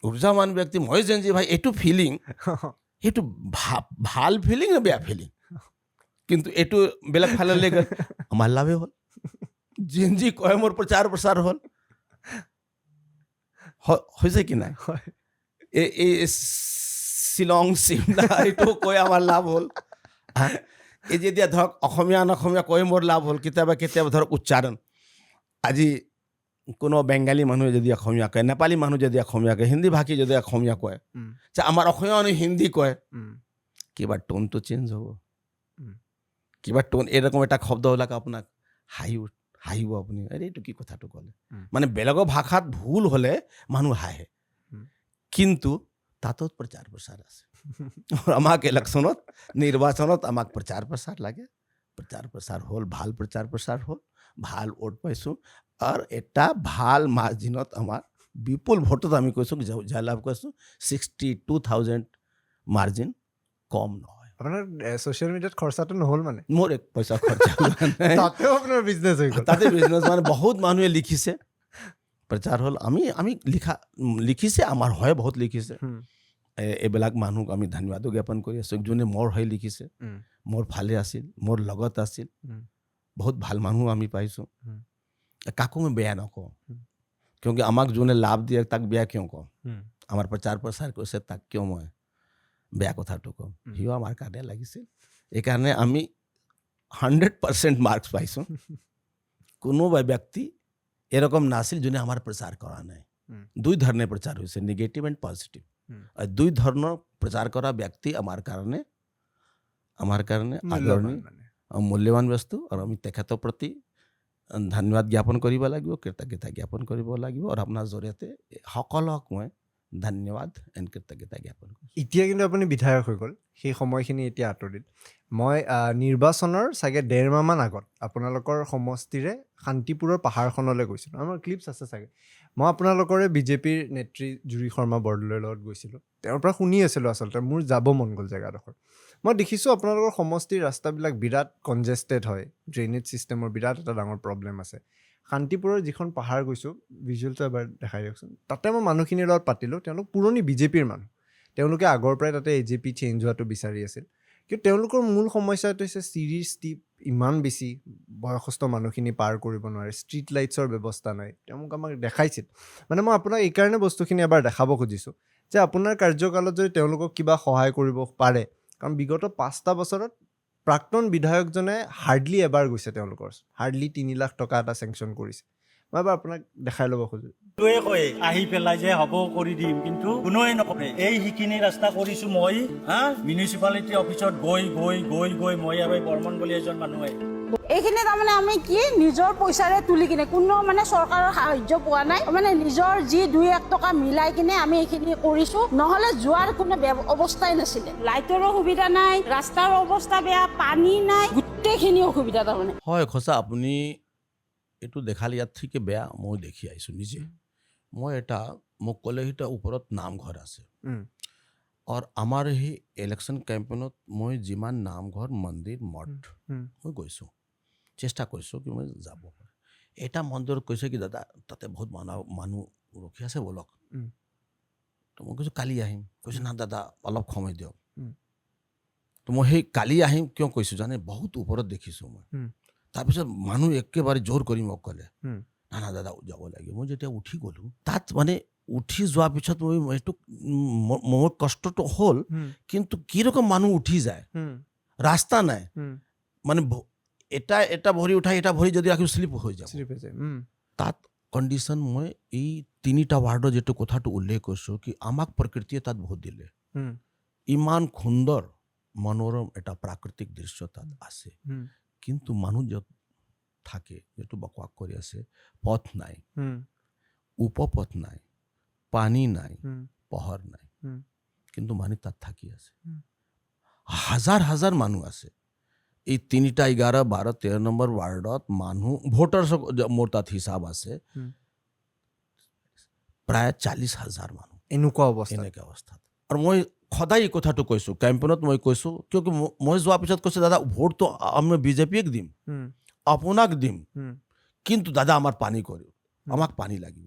ঊৰ্জাৱান ব্যক্তি মই জেনজি ভাই এইটো ফিলিং সেইটো ভাল ফিলিং নে বেয়া ফিলিং কিন্তু এইটো বেলেগ ফালে গ'ল আমাৰ লাভে হ'ল জেনজি কয় মোৰ প্ৰচাৰ প্ৰসাৰ হ'ল হৈছে কি নাই এই শ্বিলং চিমলা এইটো কৈ আমাৰ লাভ হ'ল এই যেতিয়া ধৰক অসমীয়া কৈ মোৰ লাভ হ'ল কেতিয়াবা ধৰক উচ্চাৰণ আজি কোনো বেংগালী মানুহে যদি অসমীয়া কয় নেপালী মানুহ যদি অসমীয়া কয় হিন্দী ভাষী যদি অসমীয়া কয় আমাৰ অসমীয়া মানুহে হিন্দী কয় কিবা টোনটো চেঞ্জ হ'ব কিবা টোন এরকম এটা শব্দ ওলাক আপোনাক হাঁহিব আপুনি আৰে এইটো কি কথাটো ক'লে মানে বেলেগৰ ভাষাত ভুল হ'লে মানুহ হাঁহে কিন্তু তাতত প্ৰচাৰ প্ৰসাৰ আছে আমাক ইলেকশ্যনত নিৰ্বাচনত আমাক প্ৰচাৰ প্ৰসাৰ লাগে প্ৰচাৰ প্ৰসাৰ হ'ল ভাল প্ৰচাৰ প্ৰসাৰ হ'ল ভাল ভোট পাইছোঁ আৰু এটা ভাল মাৰ্জিনত আমাৰ বিপুল ভোটত আমি কৈছোঁ জয়লাভ কৰিছোঁ 62,000 মাৰ্জিন কম নহয় আপোনাৰ ছ'চিয়েল মিডিয়াত খৰচাটো নহ'ল মানে মোৰ এক পইচা খৰচা তাতেও আপোনাৰ বিজনেছ হৈ গ'ল তাতে বিজনেছ মানে বহুত মানুহে লিখিছে প্ৰচাৰ হ'ল আমি লিখিছে আমাৰ হয় বহুত লিখিছে এইবিলাক মানুহক আমি ধন্যবাদো জ্ঞাপন কৰি আছোঁ যোনে মোৰ হৈ লিখিছে মোৰ ভালে আছিল মোৰ লগত আছিল বহুত ভাল মানুহ আমি পাইছোঁ কাকো মই বেয়া নকওঁ কিয়কি আমাক যোনে লাভ দিয়ে তাক বেয়া কিয় কওঁ আমাৰ প্ৰচাৰ প্ৰসাৰ কৰিছে তাক কিয় মই বেয়া কথাটো ক'ম সিও আমাৰ কাৰণে লাগিছিল এইকাৰণে আমি 100% মাৰ্কছ পাইছোঁ কোনোবা ব্যক্তি এরকম নাছিল যোনে আমার প্রচার করা নাই দুই ধরনের প্রচার হয়েছে নেগেটিভ এন্ড পজিটিভ আর দুই ধরনের প্রচার করা ব্যক্তি আমার কারণে আদৰণীয় মূল্যৱান বস্তু আৰু আমি তেখেতৰ প্ৰতি ধন্যবাদ জ্ঞাপন কৰিব লাগিব কৃতজ্ঞতা জ্ঞাপন কৰিব লাগিব আৰু আপোনাৰ জৰিয়তে সকলক মই ধন্যবাদ এণ্ড কৃতজ্ঞতা জ্ঞাপন কৰিছোঁ এতিয়া কিন্তু আপুনি বিধায়ক হৈ গ'ল সেই সময়খিনি এতিয়া আঁতৰিল মই নিৰ্বাচনৰ চাগে 1.5 মাহমান আগত আপোনালোকৰ সমষ্টিৰে শান্তিপুৰৰ পাহাৰখনলৈ গৈছিলোঁ আমাৰ ক্লিপছ আছে চাগে মই আপোনালোকৰে বিজেপিৰ নেত্ৰী জুৰি শৰ্মা বৰদলৈৰ লগত গৈছিলোঁ তেওঁৰ পৰা শুনি আছিলোঁ আচলতে মোৰ যাব মন গ'ল জেগাডোখৰ মই দেখিছোঁ আপোনালোকৰ সমষ্টিৰ ৰাস্তাবিলাক বিৰাট কনজেষ্টেড হয় ড্ৰেইনেজ ছিষ্টেমৰ বিৰাট এটা ডাঙৰ প্ৰব্লেম আছে শান্তিপুৰৰ যিখন পাহাৰ গৈছোঁ ভিজুৱেলটো এবাৰ দেখাই দিয়কচোন তাতে মই মানুহখিনিৰ লগত পাতিলোঁ তেওঁলোক পুৰণি বিজেপিৰ মানুহ তেওঁলোকে আগৰ পৰাই তাতে AJP চেঞ্জ হোৱাটো বিচাৰি আছিল কিন্তু তেওঁলোকৰ মূল সমস্যাটো হৈছে চিৰিৰ ষ্টিপ ইমান বেছি বয়সস্থ মানুহখিনি পাৰ কৰিব নোৱাৰে ষ্ট্ৰীট লাইটছৰ ব্যৱস্থা নাই তেওঁলোক আমাক দেখাইছিল মানে মই আপোনাক এইকাৰণে বস্তুখিনি এবাৰ দেখাব খুজিছোঁ যে আপোনাৰ কাৰ্যকালত যদি তেওঁলোকক কিবা সহায় কৰিব পাৰে কাৰণ বিগত 5টা বছৰত প্ৰাক্তন বিধায়কজনে হাৰ্ডলি এবাৰ গৈছে তেওঁলোকৰ হাৰ্ডলি 3 লাখ টকা এটা চেংচন কৰিছে মই এবাৰ আপোনাক দেখাই ল'ব খোজোঁ কোনোৱে কয় আহি পেলাই যে হ'ব কৰি দিম কিন্তু কোনোৱে নকৰে এই সিখিনি ৰাস্তা কৰিছো মই মিউনিচিপালিটি অফিচত গৈ মই এবাৰ বৰ্মন বুলি এজন মানুহে এইখিনি তাৰমানে আমি কি নিজৰ পইচাৰে তুলি কিনে কোনো মানে চৰকাৰৰ সাহায্য পোৱা নাই মানে নিজৰ যি 2-1 টকা মিলাই কিনে আমি এইখিনি কৰিছোঁ নহ'লে যোৱাৰ কোনো অৱস্থাই নাছিলে লাইটৰো সুবিধা নাই ৰাস্তাৰ অৱস্থা বেয়া পানী নাই গোটেইখিনি অসুবিধা তাৰমানে হয় সঁচা আপুনি এইটো দেখালে ইয়াত ঠিকে বেয়া মই দেখি আহিছোঁ নিজে মই এটা মোক ক'লে সেইটা ওপৰত নামঘৰ আছে আৰু আমাৰ সেই ইলেকশ্যন কেম্পেইনত মই যিমান নামঘৰ মন্দিৰ মঠ মই গৈছোঁ চেষ্টা কৰিছোঁ কি মই যাব পাৰে এটা মন্দিৰত কৈছে কি দাদা তাতে বহুত মানুহ ৰখি আছে বলক তো মই কৈছোঁ কালি আহিম কৈছোঁ না দাদা অলপ সময় দিয়ক তো মই সেই কালি আহিম কিয় কৈছোঁ জানে বহুত ওপৰত দেখিছোঁ মই তাৰপিছত মানুহ একেবাৰে জোৰ কৰি মোক ক'লে না দাদা যাব লাগে মই যেতিয়া উঠি গ'লোঁ তাত মানে উঠি যোৱাৰ পিছত মই এইটো মোৰ কষ্টটো হ'ল কিন্তু কিৰকম মানুহ উঠি যায় ৰাস্তা নাই মানে এটা ভৰি উঠাই এটা ভৰি যদি ৰাখি শ্লিপ হৈ যাব তাত কণ্ডিশ্যন মই এই 3টা ৱাৰ্ডৰ যিটো কথাটো উল্লেখ কৰিছোঁ কি আমাক প্ৰকৃতিয়ে তাত বহুত দিলে ইমান সুন্দৰ মনোৰম এটা প্ৰাকৃতিক দৃশ্য তাত আছে কিন্তু মানুহ য'ত থাকে যিটো বকবাস কৰি আছে পথ নাই উপপথ নাই পানী নাই পোহৰ নাই কিন্তু মানুহ তাত থাকি আছে হাজাৰ মানুহ আছে এই 3টা 11 12 13 নম্বৰ ৱাৰ্ডত মানুহ ভোটাৰ মোৰ তাত হিচাপ আছে প্ৰায় 40,000 মানুহ এনেকুৱা অৱস্থাত আৰু মই সদায় এই কথাটো কৈছোঁ কেম্পেইনত মই কৈছোঁ কিয় মই যোৱাৰ পিছত কৈছোঁ দাদা ভোটটো আমি বিজেপিক দিম আপোনাক দিম কিন্তু দাদা আমাৰ পানী কৰিম আমাক পানী লাগিব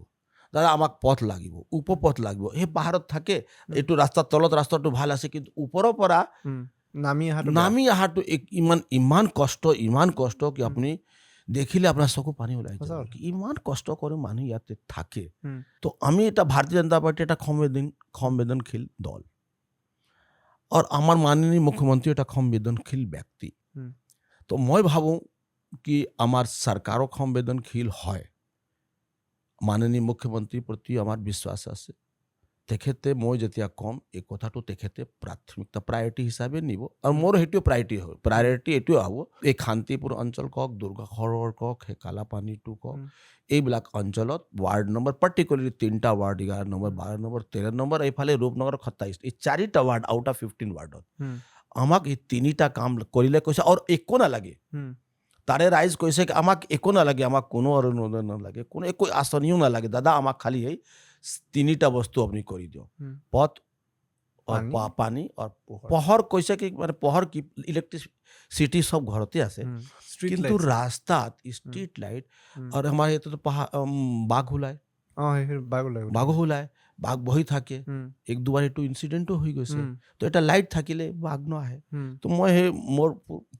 দাদা আমাক পথ লাগিব উপপথ লাগিব সেই পাহাৰত থাকে এইটো ৰাস্তাৰ তলত ৰাস্তাটো ভাল আছে কিন্তু ওপৰৰ পৰা নামি অহাটো ইমান কষ্ট কি আপুনি দেখিলে আপোনাৰ চকু পানী ওলাই যাব ইমান কষ্ট কৰি মানুহ ইয়াতে থাকে তো আমি এটা ভাৰতীয় জনতা পাৰ্টি এটা সংবেদনশীল দল আৰু আমাৰ মাননীয় মুখ্যমন্ত্ৰী এটা সংবেদনশীল ব্যক্তি তো মই ভাবোঁ কি আমাৰ চৰকাৰো সংবেদনশীল হয় মাননীয় মুখ্যমন্ত্ৰীৰ প্ৰতি আমাৰ বিশ্বাস আছে তেখেতে মই যেতিয়া কম এই কথাটো তেখেতে প্ৰাথমিকতা প্ৰায়ৰিটি হিচাপে নিব আৰু মোৰ সেইটো প্ৰায়ৰিটি এইটোৱে হ'ব এই শান্তিপুৰ অঞ্চল কওক দুৰ্গা সৰোবৰ কওক সেই কালাপানীটো কওক এইবিলাক অঞ্চলত ৱাৰ্ড নম্বৰ পাৰ্টিকুলাৰলি 3টা ৱাৰ্ড 11 নম্বৰ 12 নম্বৰ 13 নম্বৰ এইফালে ৰূপনগৰ 27 এই 4টা ৱাৰ্ড আউট অফ 15 ৱাৰ্ডত আমাক এই 3টা কাম কৰিলে কৈছে আৰু একো নালাগে তাৰে ৰাইজ কৈছে কি আমাক একো নালাগে আমাক কোনো অনুদান নালাগে কোনো একো আঁচনিও নালাগে দাদা আমাক খালি এই 3টা বস্তু আপুনি কৰি দিয়ক পথ পানী আৰু পোহৰ কৈছে কি মানে পোহৰ কি ইলেক্ট্ৰিচিটি চব ঘৰতে আছে কিন্তু ৰাস্তাত ষ্ট্ৰীট লাইট আৰু আমাৰ ইয়াতে বাঘ ওলায় বাঘ বহি থাকে 1-2বাৰ এইটো ইনচিডেণ্টো হৈ গৈছে তো এটা লাইট থাকিলে বাঘ নাহে তো মই সেই মোৰ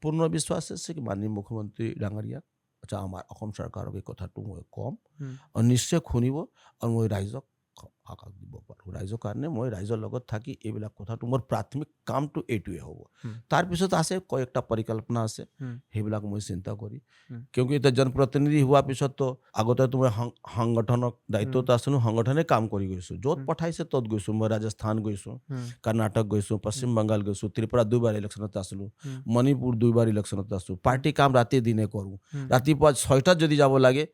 পূৰ্ণ বিশ্বাস আছে কি মাননীয় মুখ্যমন্ত্ৰী ডাঙৰীয়াক আমাৰ অসম চৰকাৰক এই কথাটো মই ক'ম আৰু নিশ্চয় শুনিব আৰু মই ৰাইজক আকাশ দিব পাৰোঁ ৰাইজৰ কাৰণে মই ৰাইজৰ লগত থাকি এইবিলাক কথাটো মোৰ প্ৰাথমিক কামটো এইটোৱে হ'ব তাৰপিছত আছে কয়েকটা পৰিকল্পনা আছে সেইবিলাক মই চিন্তা কৰি কিয়কি এতিয়া জনপ্ৰতিনিধি হোৱাৰ পিছততো আগতেতো মই সংগঠনক দায়িত্বত আছিলোঁ সংগঠনে কাম কৰি গৈছোঁ য'ত পঠাইছে ত'ত গৈছোঁ মই ৰাজস্থান গৈছোঁ কৰ্ণাটক গৈছোঁ পশ্চিম বেংগল গৈছোঁ ত্ৰিপুৰা 2বাৰ ইলেকশ্যনত আছিলোঁ মণিপুৰ 2বাৰ ইলেকশ্যনত আছোঁ পাৰ্টি কাম ৰাতি দিনে কৰোঁ ৰাতিপুৱা 6টাত যদি যাব লাগে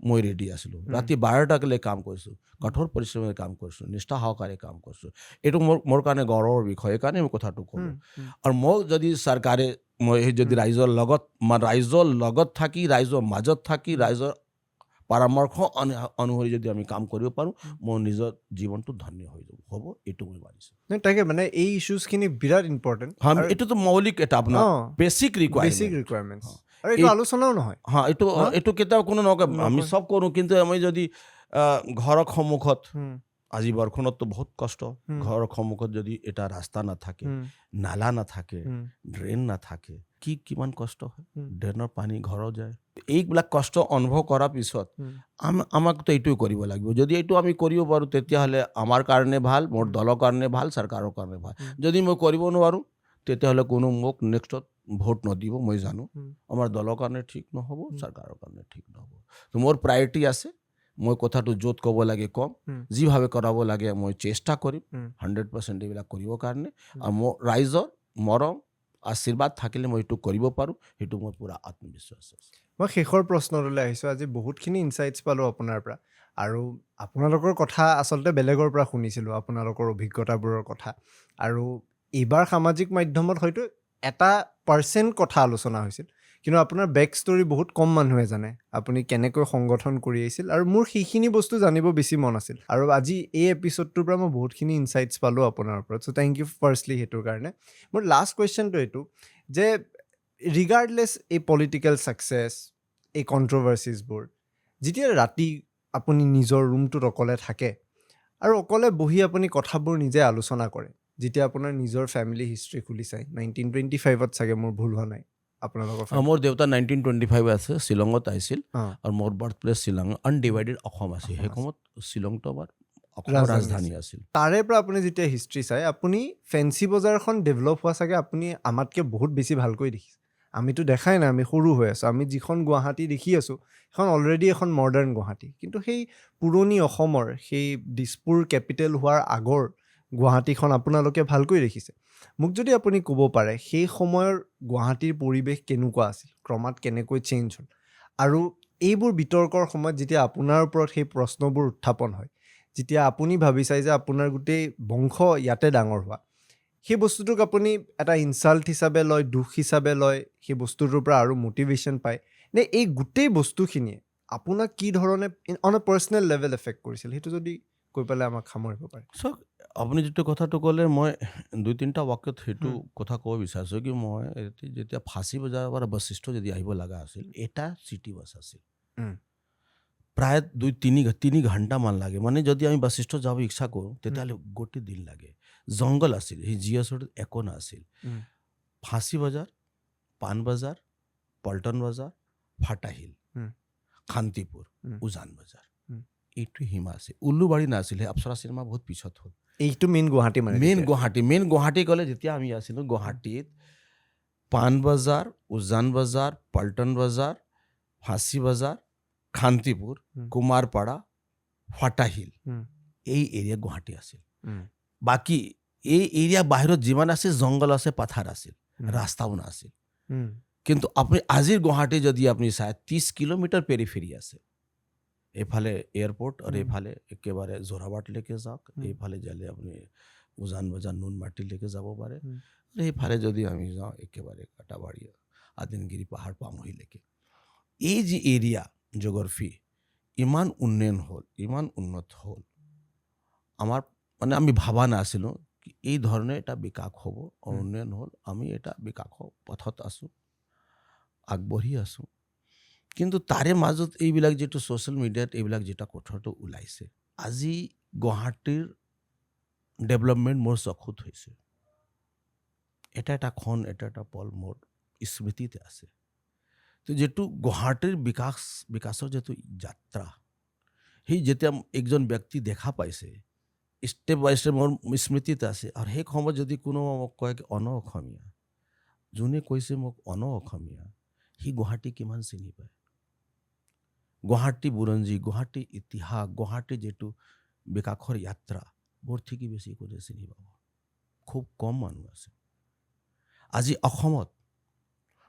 মই ৰেডি আছিলোঁ ৰাতি 12টালৈ কাম কৰিছোঁ কঠোৰ পৰিশ্ৰমেৰে কাম কৰিছোঁ নিষ্ঠা সহকাৰে কাম কৰিছোঁ এইটো মোৰ কাৰণে গৌৰৱৰ বিষয় সেইকাৰণে মই কথাটো ক'লোঁ আৰু মোক যদি চৰকাৰে মই যদি ৰাইজৰ লগত থাকি ৰাইজৰ মাজত থাকি ৰাইজৰ পৰামৰ্শ অনুসৰি যদি আমি কাম কৰিব পাৰোঁ মোৰ নিজৰ জীৱনটো ধন্য হৈ যাব হ'ব এইটো মই মানিছোঁ তাকে মানে এই ইছ্যুজখিনি বিৰাট ইম্পৰ্টেণ্ট এইটোতো মৌলিক এটা আপোনাৰ বেছিক বেছিক ৰিকুৱাৰমেণ্টছ আৰু এইটো আলোচনাও নহয় এইটো কেতিয়াও কোনো নকয় আমি চব কৰোঁ কিন্তু আমি যদি ঘৰৰ সন্মুখত আজি বৰষুণততো বহুত কষ্ট ঘৰৰ সন্মুখত যদি এটা ৰাস্তা নাথাকে নালা নাথাকে ড্ৰেইন নাথাকে কিমান কষ্ট হয় ড্ৰেইনৰ পানী ঘৰত যায় এইবিলাক কষ্ট অনুভৱ কৰাৰ পিছত আমাকতো এইটোৱে কৰিব লাগিব যদি এইটো আমি কৰিব পাৰোঁ তেতিয়াহ'লে আমাৰ কাৰণে ভাল মোৰ দলৰ কাৰণে ভাল চৰকাৰৰ কাৰণে ভাল যদি মই কৰিব নোৱাৰোঁ তেতিয়াহ'লে কোনো মোক নেক্সটত ভোট নদিব মই জানো আমাৰ দলৰ কাৰণে ঠিক নহ'ব চৰকাৰৰ কাৰণে ঠিক নহ'ব তো মোৰ প্ৰায়ৰিটি আছে মই কথাটো য'ত ক'ব লাগে কম যিভাৱে কৰাব লাগে মই চেষ্টা কৰিম 100% এইবিলাক কৰিবৰ কাৰণে আৰু মোৰ ৰাইজৰ মৰম আশীৰ্বাদ থাকিলে মই এইটো কৰিব পাৰোঁ সেইটো মোৰ পূৰা আত্মবিশ্বাস আছে মই শেষৰ প্ৰশ্নটোলৈ আহিছোঁ আজি বহুতখিনি ইনচাইটছ পালোঁ আপোনাৰ পৰা আৰু আপোনালোকৰ কথা আচলতে বেলেগৰ পৰা শুনিছিলোঁ আপোনালোকৰ অভিজ্ঞতাবোৰৰ কথা আৰু এইবাৰ সামাজিক মাধ্যমত হয়তো 1% কথা আলোচনা হৈছিল কিন্তু আপোনাৰ বেক ষ্টৰি বহুত কম মানুহে জানে আপুনি কেনেকৈ সংগঠন কৰি আহিছিল আৰু মোৰ সেইখিনি বস্তু জানিব বেছি মন আছিল আৰু আজি এই এপিছ'ডটোৰ পৰা মই বহুতখিনি ইনচাইটছ পালোঁ আপোনাৰ ওপৰত চ' থেংক ইউ ফাৰ্ষ্টলি সেইটোৰ কাৰণে মোৰ লাষ্ট কুৱেশ্যনটো এইটো যে ৰিগাৰ্ডলেছ এই পলিটিকেল ছাকচেছ এই কণ্ট্ৰভাৰ্চিছবোৰ যেতিয়া ৰাতি আপুনি নিজৰ ৰুমটোত অকলে থাকে আৰু অকলে বহি আপুনি কথাবোৰ নিজে আলোচনা কৰে যেতিয়া আপোনাৰ নিজৰ ফেমিলি হিষ্ট্ৰী খুলি চাই 1925ত চাগে মোৰ ভুল হোৱা নাই আপোনালোকৰ মোৰ দেউতা 1925 আছে শ্বিলঙত আহিছিল আৰু মোৰ birth place Shillong undivided Assam আছিল সেই সময়ত শ্বিলংটো আমাৰ অসমৰ ৰাজধানী আছিল তাৰে পৰা আপুনি যেতিয়া হিষ্ট্ৰী চাই আপুনি ফেঞ্চি বজাৰখন ডেভেলপ হোৱা চাগে আপুনি আমাতকৈ বহুত বেছি ভালকৈ দেখিছে আমিতো দেখাই নাই আমি সৰু হৈ আছোঁ আমি যিখন গুৱাহাটী দেখি আছোঁ সেইখন অলৰেডি এখন মডাৰ্ণ গুৱাহাটী কিন্তু সেই পুৰণি অসমৰ সেই দিছপুৰ কেপিটেল হোৱাৰ আগৰ গুৱাহাটীখন আপোনালোকে ভালকৈ দেখিছে মোক যদি আপুনি ক'ব পাৰে সেই সময়ৰ গুৱাহাটীৰ পৰিৱেশ কেনেকুৱা আছিল ক্ৰমাৎ কেনেকৈ চেঞ্জ হ'ল আৰু এইবোৰ বিতৰ্কৰ সময়ত যেতিয়া আপোনাৰ ওপৰত সেই প্ৰশ্নবোৰ উত্থাপন হয় যেতিয়া আপুনি ভাবি চাই যে আপোনাৰ গোটেই বংশ ইয়াতে ডাঙৰ হোৱা সেই বস্তুটোক আপুনি এটা ইনচাল্ট হিচাপে লয় দুখ হিচাপে লয় সেই বস্তুটোৰ পৰা আৰু মটিভেশ্যন পায় নে এই গোটেই বস্তুখিনিয়ে আপোনাক কি ধৰণে on a personal level effect কৰিছিল সেইটো যদি কৈ পেলাই আমাক সামৰিব পাৰে চাওক আপুনি যিটো কথাটো ক'লে মই 2-3টা বাক্যত সেইটো কথা ক'ব বিচাৰিছোঁ কি মই যেতিয়া ফাঁচী বজাৰৰ পৰা বশিষ্ঠ যদি আহিব লগা আছিল এটা চিটি বাছ আছিল প্ৰায় 2-3 ঘণ্টামান লাগে মানে যদি আমি বশিষ্ঠ যাব ইচ্ছা কৰোঁ তেতিয়াহ'লে গোটেই দিন লাগে জংঘল আছিল সেই জিএছৰ একো নাছিল ফাঁচী বজাৰ পাণ বজাৰ পল্টন বজাৰ ফাটাহিল শান্তিপুৰ উজান বজাৰ এইটো সীমা আছে উল্লুবাৰী নাছিল সেই অপ্সৰা চিনেমা বহুত পিছত হ'ল এইটো মেইন গুৱাহাটী মানে মেইন গুৱাহাটী ক'লে যেতিয়া আমি আছিলোঁ গুৱাহাটীত পাণ বজাৰ উজান বজাৰ পল্টন বজাৰ ফাঁচী বজাৰ শান্তিপুৰ কুমাৰপাৰা ফাটাহিল এই এৰিয়া গুৱাহাটী আছিল বাকী এই এৰিয়া বাহিৰত যিমান আছিল জংঘল আছে পাথাৰ আছিল ৰাস্তাও নাছিল কিন্তু আপুনি আজিৰ গুৱাহাটী যদি আপুনি চাই 30 কিলোমিটাৰ পেৰিফেৰি আছে এইফালে এয়াৰপোৰ্ট আৰু এইফালে একেবাৰে যোৰাবাটলৈকে যাওক এইফালে যালে আপুনি উজান বজাৰ নুনমাটিলৈকে যাব পাৰে আৰু এইফালে যদি আমি যাওঁ একেবাৰে কাটাবাৰী আদিনগিৰি পাহাৰ পামহিলৈকে এই যি এৰিয়া জিঅ'গ্ৰাফি ইমান উন্নয়ন হ'ল ইমান উন্নত হ'ল আমাৰ মানে আমি ভাবা নাছিলোঁ এই ধৰণে এটা বিকাশ হ'ব উন্নয়ন হ'ল আমি এটা বিকাশৰ পথত আছোঁ আগবাঢ়ি আছোঁ কিন্তু তাৰে মাজত এইবিলাক যিটো ছ'চিয়েল মিডিয়াত এইবিলাক যেটা কথাটো ওলাইছে আজি গুৱাহাটীৰ ডেভেলপমেণ্ট মোৰ চকুত হৈছে এটা ক্ষণ এটা পল মোৰ স্মৃতিতে আছে তো যিটো গুৱাহাটীৰ বিকাশৰ যিটো যাত্ৰা সেই যেতিয়া একজন ব্যক্তি দেখা পাইছে ষ্টেপ বাই ষ্টেপ মোৰ স্মৃতিত আছে আৰু সেই সময়ত যদি কোনোবা মোক কয় কি অসমীয়া, যোনে কৈছে মোক অসমীয়া, সি গুৱাহাটী কিমান চিনি পায়, গুৱাহাটী বুৰঞ্জী, গুৱাহাটী ইতিহাস, গুৱাহাটীৰ যিটো বিকাশৰ যাত্ৰা বৰ ঠিকেই বেছি কোনে চিনি পাব, খুব কম মানুহ আছে। আজি অসমত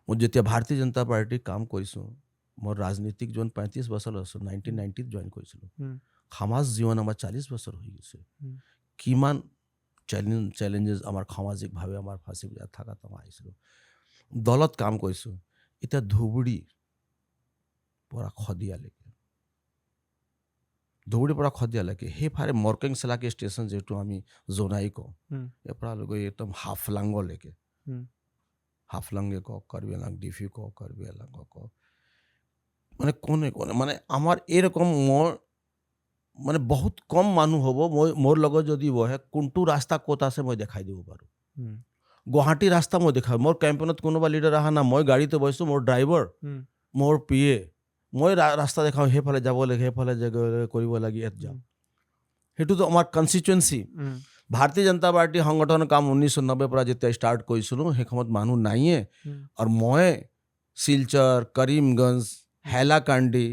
মই যেতিয়া ভাৰতীয় জনতা পাৰ্টিৰ কাম কৰিছোঁ, মোৰ ৰাজনীতিক জীৱন 35 বছৰ আছোঁ, 1990 জইন কৰিছিলোঁ। সমাজ জীৱন আমাৰ 40 বছৰ হৈ গৈছে। কিমান চেলেঞ্জেছ আমাৰ সামাজিকভাৱে আমাৰ ফাঁচি থকাত মই আহিছিলোঁ, দলত কাম কৰিছোঁ। এতিয়া ধুবুৰীৰ পৰা খদিয়ালৈকে সেইফালে মৰ্কিং চেলাকী ষ্টেচন যিহেতু আমি জোনাই কওঁ, ইয়াৰ পৰা লৈ একদম হাফলাংলৈকে, হাফলাংগে কওক, কাৰ্বি আংলং ডিফি কওক, কাৰ্বি আংলং কওক, মানে কোনে মানে আমাৰ এইৰকম মোৰ মানে বহুত কম মানুহ হ'ব মোৰ লগত যদি বহে কোনটো ৰাস্তা ক'ত আছে মই দেখাই দিব পাৰোঁ। গুৱাহাটী ৰাস্তা মই দেখাওঁ। মোৰ কেম্পেইনত কোনোবা লিডাৰ অহা না, মই গাড়ীতে বহিছোঁ, মোৰ ড্ৰাইভাৰ, মোৰ PA, মই ৰাস্তা দেখাওঁ, সেইফালে যাব লাগে, সেইফালে কৰিব লাগে, ইয়াত যাওঁ। সেইটোতো আমাৰ কনষ্টিটুৱেঞ্চি। ভাৰতীয় জনতা পাৰ্টি সংগঠনৰ কাম 1990 পৰা যেতিয়া ষ্টাৰ্ট কৰিছিলোঁ, সেই সময়ত মানুহ নাইয়ে। আৰু মই শিলচৰ, কৰিমগঞ্জ, হেলাকান্দি,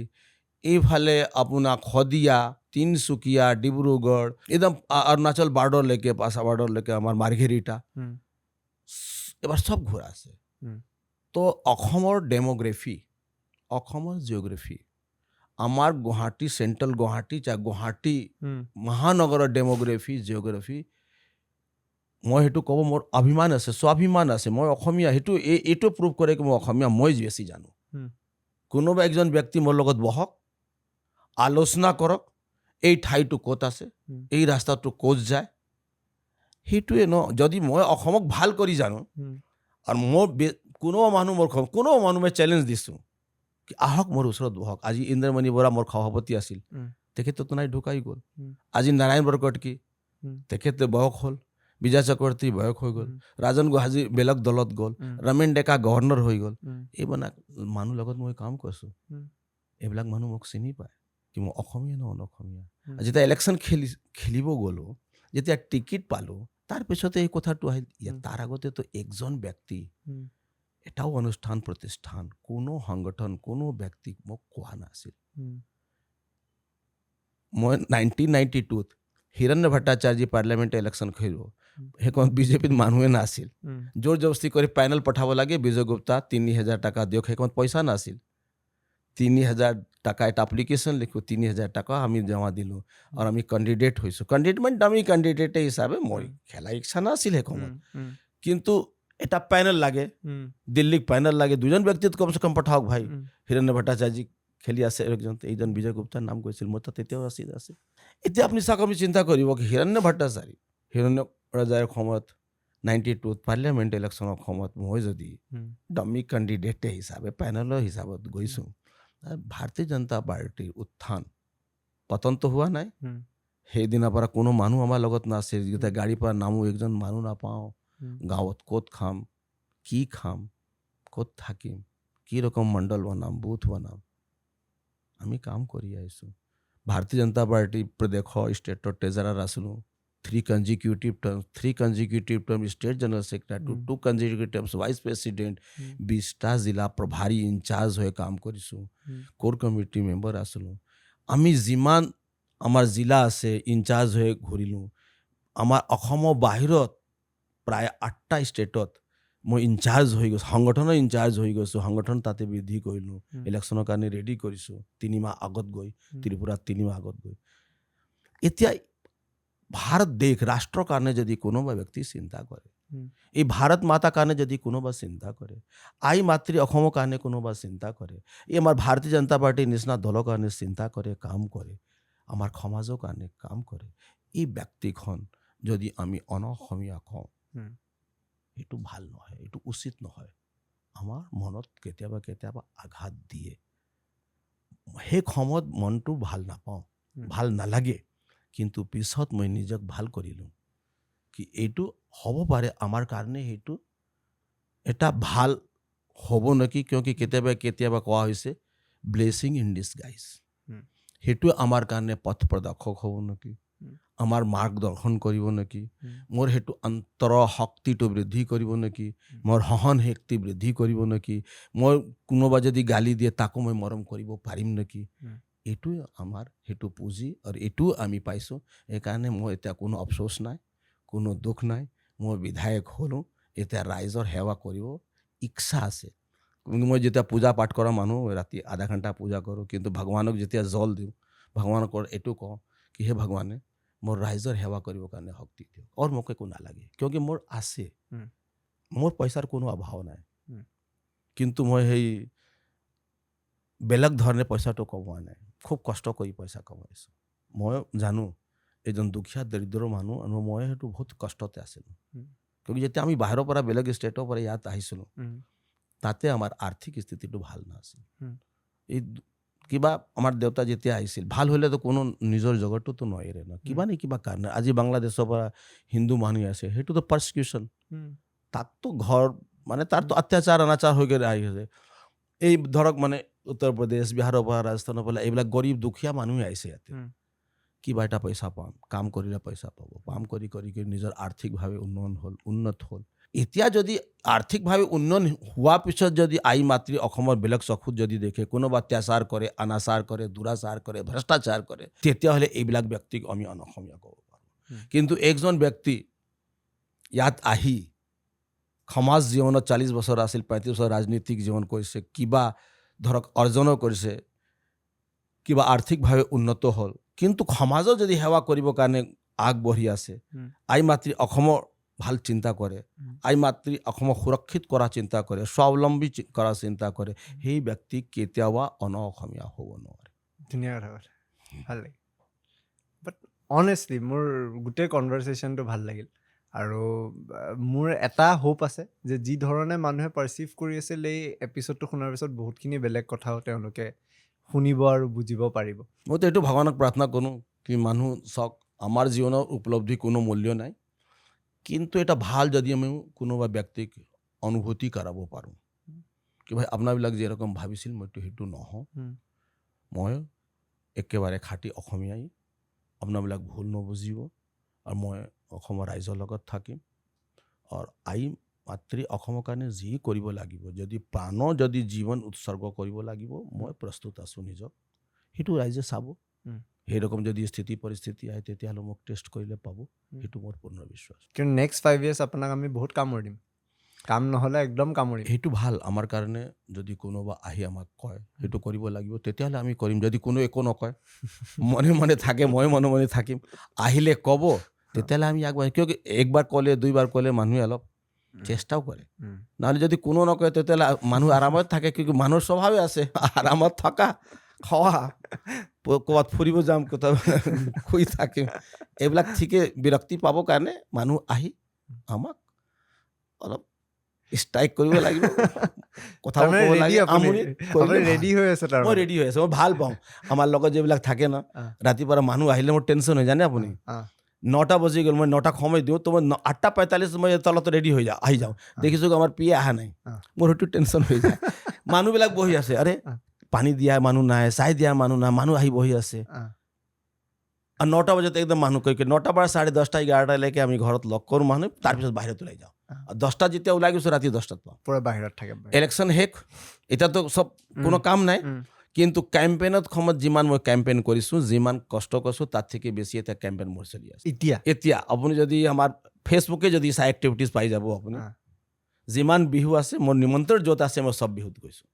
এইফালে আপোনাৰ খদিয়া, তিনচুকীয়া, ডিব্ৰুগড়, একদম অৰুণাচল বৰ্ডাৰলৈকে, পাছা বৰ্ডাৰলৈকে আমাৰ মাৰ্ঘেৰিটা, এবাৰ চব ঘূৰা আছে। তো অসমৰ ডেম'গ্ৰাফি, অসমৰ জিঅ'গ্ৰাফি, আমাৰ গুৱাহাটী, চেণ্ট্ৰেল গুৱাহাটী, গুৱাহাটী মহানগৰৰ ডেম'গ্ৰাফি, জিঅ'গ্ৰাফি, মই সেইটো ক'ব মোৰ অভিমান আছে, স্বাভিমান আছে। মই অসমীয়া, এইটো প্ৰুভ কৰে কি মই অসমীয়া, মই বেছি জানো। কোনোবা একজন ব্যক্তি মোৰ লগত বহক, আলোচনা কৰক, এই ঠাইটো ক'ত আছে, এই ৰাস্তাটো ক'ত যায়, সেইটোৱে ন। যদি মই অসমক ভাল কৰি জানো আৰু মোৰ কোনোবা মানুহ মই চেলেঞ্জ দিছোঁ কি আহক মোৰ ওচৰত বহক। আজি ইন্দ্ৰমণি বৰা মোৰ সভাপতি আছিল, তেখেততো নাই, ঢুকাই গ'ল। আজি নাৰায়ণ বৰকটকী, তেখেতে বয়স হ'ল, বিজয় চক্ৰৱৰ্তী বয়স হৈ গ'ল, ৰাজন গুৱাহাটী বেলেগ দলত গ'ল, ৰমেন ডেকা গভৰ্ণৰ হৈ গ'ল। এইবিলাক মানুহ লগত মই কাম কৰিছোঁ, এইবিলাক মানুহ মোক চিনি পায় কি মই অসমীয়া ন অসমীয়া। যেতিয়া ইলেকশ্যন খেলিব গ'লোঁ, যেতিয়া টিকেট পালোঁ, তাৰপিছতে এই কথাটো আহিল। তাৰ আগতেতো একজন ব্যক্তি, এটাও অনুষ্ঠান প্ৰতিষ্ঠান, কোনো সংগঠন, কোনো ব্যক্তিক মোক কোৱা নাছিল। মই 1992 হিৰণ্য ভট্টাচাৰ্যী পাৰ্লিয়ামেণ্ট ইলেকশ্যন খেলিলোঁ, সেইখন বিজেপিত মানুহে নাছিল। জোৰ জবস্তি কৰি পেনেল পঠাব লাগে, বিজয় গুপ্তা 3000 টকা দিয়ক, সেইখন পইচা নাছিল। 3000 টাকা এটা এপ্লিকেশ্যন লিখোঁ, 3000 টাকা আমি জমা দিলোঁ আৰু আমি কেণ্ডিডেট হৈছোঁ। আমি কেণ্ডিডেট হিচাপে মই খেলা ইচ্ছা নাছিল সেই সময়ত, কিন্তু এটা পেনেল লাগে, দিল্লীক পেনেল লাগে, 2জন ব্যক্তিত কমচে কম পঠাওক ভাই। হিৰণ্য ভট্টাচাৰ্যী খেলি আছে, এইজন বিজয় গুপ্তাৰ নাম কৈছিল, মোৰ তাত এতিয়াও আছে। এতিয়া আপুনি চাওক, আমি চিন্তা কৰিব কি হিৰণ্য ভট্টাচাৰ্যৰ সময়ত 92 পাৰ্লিয়ামেণ্ট ইলেকশ্যনৰ সময়ত মই যদি ডামি কেণ্ডিডেট হিচাপে পেনেলৰ হিচাপত গৈছোঁ, ভাৰতীয় জনতা পাৰ্টিৰ উত্থান পতনটো হোৱা নাই। সেইদিনাৰ পৰা কোনো মানুহ আমাৰ লগত নাছিল। যেতিয়া গাড়ীৰ পৰা নামো, একজন মানুহ নাপাওঁ, গাঁৱত ক'ত খাম, কি খাম, ক'ত থাকিম, কি ৰকম মণ্ডল বনাম, বুথ বনাম, আমি কাম কৰি আহিছোঁ। ভাৰতীয় জনতা পাৰ্টি প্ৰদেশৰ ষ্টেটৰ ট্ৰেজাৰাৰ আছিলোঁ, 3 consecutive terms state general secretary, 2 consecutive terms vice president, 20টা জিলা প্ৰভাৰী ইনচাৰ্জ হৈ কাম কৰিছোঁ, কোৰ কমিটি মেম্বাৰ আছিলোঁ। আমি যিমান আমাৰ জিলা আছে ইনচাৰ্জ হৈ ঘূৰিলোঁ। আমাৰ অসমৰ বাহিৰত প্ৰায় 8টা ষ্টেটত মই ইনচাৰ্জ হৈ গৈছোঁ, সংগঠনৰ ইনচাৰ্জ হৈ গৈছোঁ। সংগঠন তাতে বৃদ্ধি কৰিলোঁ, ইলেকশ্যনৰ কাৰণে ৰেডি কৰিছোঁ। 3 মাহ আগত গৈ, ত্ৰিপুৰাত 3 মাহ আগত গৈ। এতিয়া ভাৰত দেশ ৰাষ্ট্ৰৰ কাৰণে যদি কোনোবা ব্যক্তি চিন্তা কৰে, এই ভাৰত মাতাৰ কাৰণে যদি কোনোবা চিন্তা কৰে, আই মাতৃ অসমৰ কাৰণে কোনোবা চিন্তা কৰে, এই আমাৰ ভাৰতীয় জনতা পাৰ্টিৰ নিচিনা দলৰ কাৰণে চিন্তা কৰে, কাম কৰে, আমাৰ সমাজৰ কাৰণে কাম কৰে, এই ব্যক্তিখন যদি আমি অসমীয়া কওঁ, এইটো ভাল নহয়, এইটো উচিত নহয়। আমাৰ মনত কেতিয়াবা আঘাত দিয়ে। সেই সময়ত মনটো ভাল নাপাওঁ, ভাল নালাগে, কিন্তু পিছত মই নিজক ভাল কৰিলোঁ কি এইটো হ'ব পাৰে আমাৰ কাৰণে, সেইটো এটা ভাল হ'ব নেকি, কিয়কি কেতিয়াবা কোৱা হৈছে ব্লেছিং ইন ডিছগাইজ, সেইটো আমাৰ কাৰণে পথ প্ৰদৰ্শক হ'ব নেকি, আমাৰ মাৰ্গদৰ্শন কৰিব নেকি, মোৰ সেইটো অন্তৰ শক্তিটো বৃদ্ধি কৰিব নেকি, মোৰ সহন শক্তি বৃদ্ধি কৰিব নেকি, মই কোনোবা যদি গালি দিয়ে তাকো মই মৰম কৰিব পাৰিম নেকি, এইটোৱে আমাৰ সেইটো পুঁজি আৰু এইটোও আমি পাইছোঁ। সেইকাৰণে মই এতিয়া কোনো অফচোচ নাই, কোনো দুখ নাই। মই বিধায়ক হ'লোঁ, এতিয়া ৰাইজৰ সেৱা কৰিব ইচ্ছা আছে। কিন্তু মই যেতিয়া পূজা পাঠ কৰা মানুহ, ৰাতি আধা ঘণ্টা পূজা কৰোঁ, কিন্তু ভগৱানক যেতিয়া জল দিওঁ, ভগৱানক এইটো কওঁ কি হে ভগৱানে মোৰ ৰাইজৰ সেৱা কৰিবৰ কাৰণে শক্তি দিয়ক, আৰু মোক একো নালাগে, কিয়কি মোৰ আছে, মোৰ পইচাৰ কোনো অভাৱ নাই। কিন্তু মই সেই বেলেগ ধৰণে পইচাটো কমোৱা নাই, খুব কষ্ট কৰি পইচা কমাইছোঁ। মই জানো এজন দুখীয়া দৰিদ্ৰ মানুহ আৰু মই সেইটো বহুত কষ্টতে আছিলোঁ। কিয়কি যেতিয়া আমি বাহিৰৰ পৰা বেলেগ ষ্টেটৰ পৰা ইয়াত আহিছিলোঁ, তাতে আমাৰ আৰ্থিক স্থিতিটো ভাল নাছিল। এই কিবা আমাৰ দেউতা যেতিয়া আহিছিল, ভাল হ'লেতো কোনো নিজৰ জগতটোতো নোৱাৰে ন, কিবা নে কিবা কাৰণে। আজি বাংলাদেশৰ পৰা হিন্দু মানুহ আছে, সেইটোতো পাৰ্চিকিউশ্যন, তাকতো ঘৰ মানে তাৰতো অত্যাচাৰ অনাচাৰ হৈ গৈ আহি আছে। এই ধৰক মানে উত্তৰ প্ৰদেশ, বিহাৰৰ পৰা, ৰাজস্থানৰ পৰা এইবিলাক গৰীব দুখীয়া মানুহে আহিছে ইয়াতে। কিবা এটা পইচা পাম, কাম কৰিলে পইচা পাব, কাম কৰি কৰি নিজৰ আৰ্থিকভাৱে উন্নত হ'ল। এতিয়া যদি আৰ্থিকভাৱে উন্নয়ন হোৱাৰ পিছত যদি আই মাতৃ অসমৰ বেলেগ চকুত যদি দেখে কোনোবা অত্যাচাৰ কৰে, অনাচাৰ কৰে, দুৰাচাৰ কৰে, ভ্ৰষ্টাচাৰ কৰে, তেতিয়াহ'লে এইবিলাক ব্যক্তিক আমি অসমীয়া ক'ব পাৰোঁ। কিন্তু একজন ব্যক্তি ইয়াত আহি সমাজ জীৱনত 40 বছৰ আছিল, 35 বছৰ ৰাজনীতিক জীৱন কৰিছে, কিবা ধৰক অৰ্জনো কৰিছে, কিবা আৰ্থিকভাৱে উন্নত হ'ল, কিন্তু সমাজৰ যদি সেৱা কৰিবৰ কাৰণে আগবাঢ়ি আছে, আই মাতৃ অসমৰ ভাল চিন্তা কৰে, আই মাতৃ অসমক সুৰক্ষিত কৰা চিন্তা কৰে, স্বাৱলম্বী কৰা চিন্তা কৰে, সেই ব্যক্তি কেতিয়াবা অসমীয়া হ'ব নোৱাৰে। ধুনীয়া কথা কৈছে, ভাল লাগিল। বাট অনেষ্টলি মোৰ গোটেই কনভাৰচেশ্যনটো ভাল লাগিল। আৰু মোৰ এটা হোপ আছে যে যি ধৰণে মানুহে পাৰ্চিভ কৰি আছিল এই এপিছ'ডটো শুনাৰ পিছত বহুতখিনি বেলেগ কথাও তেওঁলোকে শুনিব আৰু বুজিব পাৰিব। মইতো এইটো ভগৱানক প্ৰাৰ্থনা কৰোঁ কি মানুহ চাওক, আমাৰ জীৱনৰ উপলব্ধি কোনো মূল্য নাই, কিন্তু এটা ভাল যদি আমি কোনোবা ব্যক্তিক অনুভূতি কৰাব পাৰোঁ কি ভাই আপোনাবিলাক যেৰকম ভাবিছিল মইতো সেইটো নহওঁ, মই একেবাৰে খাটি অসমীয়াই, আপোনাবিলাক ভুল নবুজিব, আৰু মই অসমৰ ৰাইজৰ লগত থাকিম। আৰু আই মাতৃ অসমৰ কাৰণে যি কৰিব লাগিব, যদি প্ৰাণৰ যদি জীৱন উৎসৰ্গ কৰিব লাগিব, মই প্ৰস্তুত আছোঁ নিজক। সেইটো ৰাইজে চাব। সেইৰকম যদি স্থিতি পৰিস্থিতি আহে তেতিয়াহ'লে মোক টেষ্ট কৰিলে পাব, সেইটো মোৰ পূৰ্ণ বিশ্বাস। কিন্তু নেক্সট 5 years আপোনাক আমি বহুত কামুৰি দিম, কাম নহ'লে একদম কামুৰিম। সেইটো ভাল আমাৰ কাৰণে, যদি কোনোবা আহি আমাক কয় সেইটো কৰিব লাগিব তেতিয়াহ'লে আমি কৰিম। যদি কোনো একো নকয়, মনে মনে থাকে, মই মনে মনে থাকিম, আহিলে ক'ব তেতিয়াহ'লে আমি আগবাঢ়িম। কিয় একবাৰ ক'লে দুইবাৰ ক'লে মানুহে অলপ চেষ্টাও কৰে, নহ'লে যদি কোনো নকয় তেতিয়াহ'লে মানুহ আৰামত থাকে। কিয় মানুহৰ স্বভাৱে আছে আৰামত থকা, খোৱা, ক'ৰবাত ফুৰিব যাম, কোথাও শুই থাকিম, এইবিলাক ঠিকে বিৰক্তি পাবৰ কাৰণে মানুহ আহি আমাক অলপ ষ্ট্ৰাইক কৰিব লাগিব, কথা ক'ব লাগে। ৰেডি হৈ আছে তাৰ মই ৰেডি হৈ আছোঁ, মই ভাল পাওঁ। আমাৰ লগত যিবিলাক থাকে ন, ৰাতিপুৱা মানুহ আহিলে মোৰ টেনশ্যন হৈ জানে আপুনি। 9টা বাজি গ'ল, মই 9টাক সময় দিওঁ, তো মই 8:45 মই তলত ৰেডি হৈ যাওঁ, আহি যাওঁ, দেখিছোঁ আমাৰ পিয়ে অহা নাই, মোৰ সেইটো টেনশ্যন হৈ যায়। মানুহবিলাক বহি আছে, আৰে পানী দিয়া মানুহ নাই, চাহ দিয়া মানুহ নাই, মানুহ আহি বহি আছে। আৰু 9টা বজাত একদম মানুহ কৈ 9টাৰ পৰা 10:30 11টালৈকে আমি ঘৰত লগ কৰোঁ মানুহ, তাৰপিছত বাহিৰত ওলাই যাওঁ। আৰু 10টাত যেতিয়া ওলাই গৈছোঁ ৰাতি 10টাত পাওঁ, পুৰা বাহিৰত থাকে। ইলেকশ্যন শেষ, এতিয়াতো চব কোনো কাম নাই, কিন্তু কেম্পেইনত সময়ত যিমান মই কেম্পেইন কৰিছোঁ, যিমান কষ্ট কৰিছোঁ, তাত থেকে বেছি এটা কেম্পেইন মোৰ চলি আছে এতিয়া। আপুনি যদি আমাৰ ফেচবুকে যদি চাই এক্টিভিটিজ পাই যাব আপুনি, যিমান বিহু আছে মোৰ নিমন্ত্ৰণ য'ত আছে মই চব বিহুত গৈছোঁ,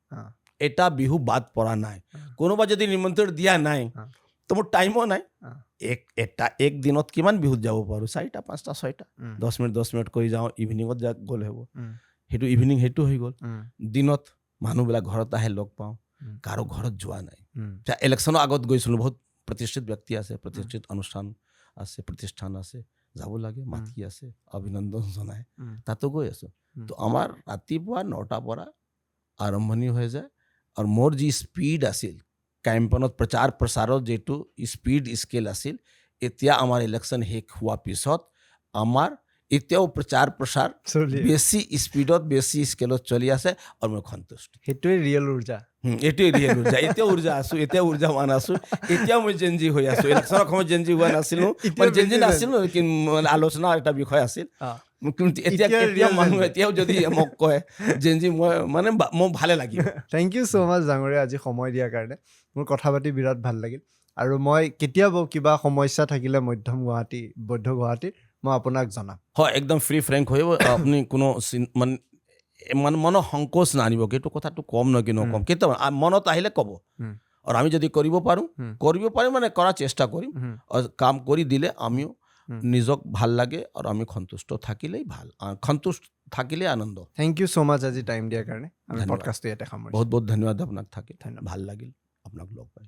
এটা বিহু বাদ পৰা নাই। কোনোবা যদি নিমন্ত্ৰণ দিয়া নাই তো মোৰ টাইমো নাই। এক দিনত কিমান বিহুত যাব পাৰোঁ, 4টা 5টা 6টা, 10 মিনিট কৰি যাওঁ, ইভিনিঙত গ'লে হ'ব, সেইটো ইভিনিং সেইটো হৈ গ'ল। দিনত মানুহবিলাক ঘৰত আহে, লগ পাওঁ, কাৰো ঘৰত যোৱা নাই। ইলেকশ্যনৰ আগত গৈছিলোঁ, বহুত প্ৰতিষ্ঠিত ব্যক্তি আছে, প্ৰতিষ্ঠিত অনুষ্ঠান আছে, প্ৰতিষ্ঠান আছে, যাব লাগে, মাতি আছে, অভিনন্দন জনাই, তাতো গৈ আছোঁ। তো আমাৰ ৰাতিপুৱা 9টাৰ পৰা আৰম্ভণি হৈ যায়। আৰু মোৰ যি স্পীড আছিল কেম্পেইনত, প্ৰচাৰ প্ৰচাৰৰ যিটো স্পীড স্কেল আছিল, এতিয়া আমাৰ ইলেকশ্যন শেষ হোৱাৰ পিছত আমাৰ এতিয়াও প্ৰচাৰ প্ৰসাৰ চলি আছে। বেছি স্পীডত বেছি স্কেলত চলি আছে আৰু মই সন্তুষ্ট সেইটোৱে ৰিয়েল উৰ্জা এইটোৱে ৰিয়েল উৰ্জা এতিয়াও উৰ্জা আছোঁ এতিয়াও উৰ্জাৱান আছোঁ এতিয়াও মই জেনজি হৈ আছোঁ ইলেকশ্যনৰ সময়ত জেনজি হোৱা নাছিলোঁ মানে জেনজি নাছিলোঁ কিন্তু মানে আলোচনাৰ এটা বিষয় আছিল কিন্তু এতিয়া এতিয়া এতিয়া real মানুহ Gen Z। এতিয়াও যদি মোক কয় জেনজি মই মানে মোৰ ভালে লাগিব থেংক ইউ ছ' মাছ ডাঙৰীয়া আজি সময় দিয়াৰ কাৰণে মোৰ কথা পাতি বিৰাট ভাল লাগিল আৰু মই কেতিয়াবা কিবা সমস্যা থাকিলে বৌদ্ধ গুৱাহাটীত মই আপোনাক জনাম হয় একদম ফ্ৰী ফ্ৰেংক হৈ আপুনি কোনো মানে মানে মনৰ সংকোচ নানিব এইটো কথাটো কম নহয় কি নকম কেতিয়াবা মনত আহিলে ক'ব আৰু আমি যদি কৰিব পাৰোঁ মানে কৰাৰ চেষ্টা কৰিম আৰু কাম কৰি দিলে আমিও নিজক ভাল লাগে আৰু আমি সন্তুষ্ট থাকিলেই ভাল সন্তুষ্ট থাকিলেই আনন্দ থেংক ইউ ছ' মাছ আজি টাইম দিয়াৰ কাৰণে আমি ধন্যবাদ। পডকাষ্টটো ইয়াতে সামৰিছোঁ বহুত বহুত ধন্যবাদ আপোনাক থাকি ধন্যবাদ। ভাল লাগিল আপোনাক লগ পাই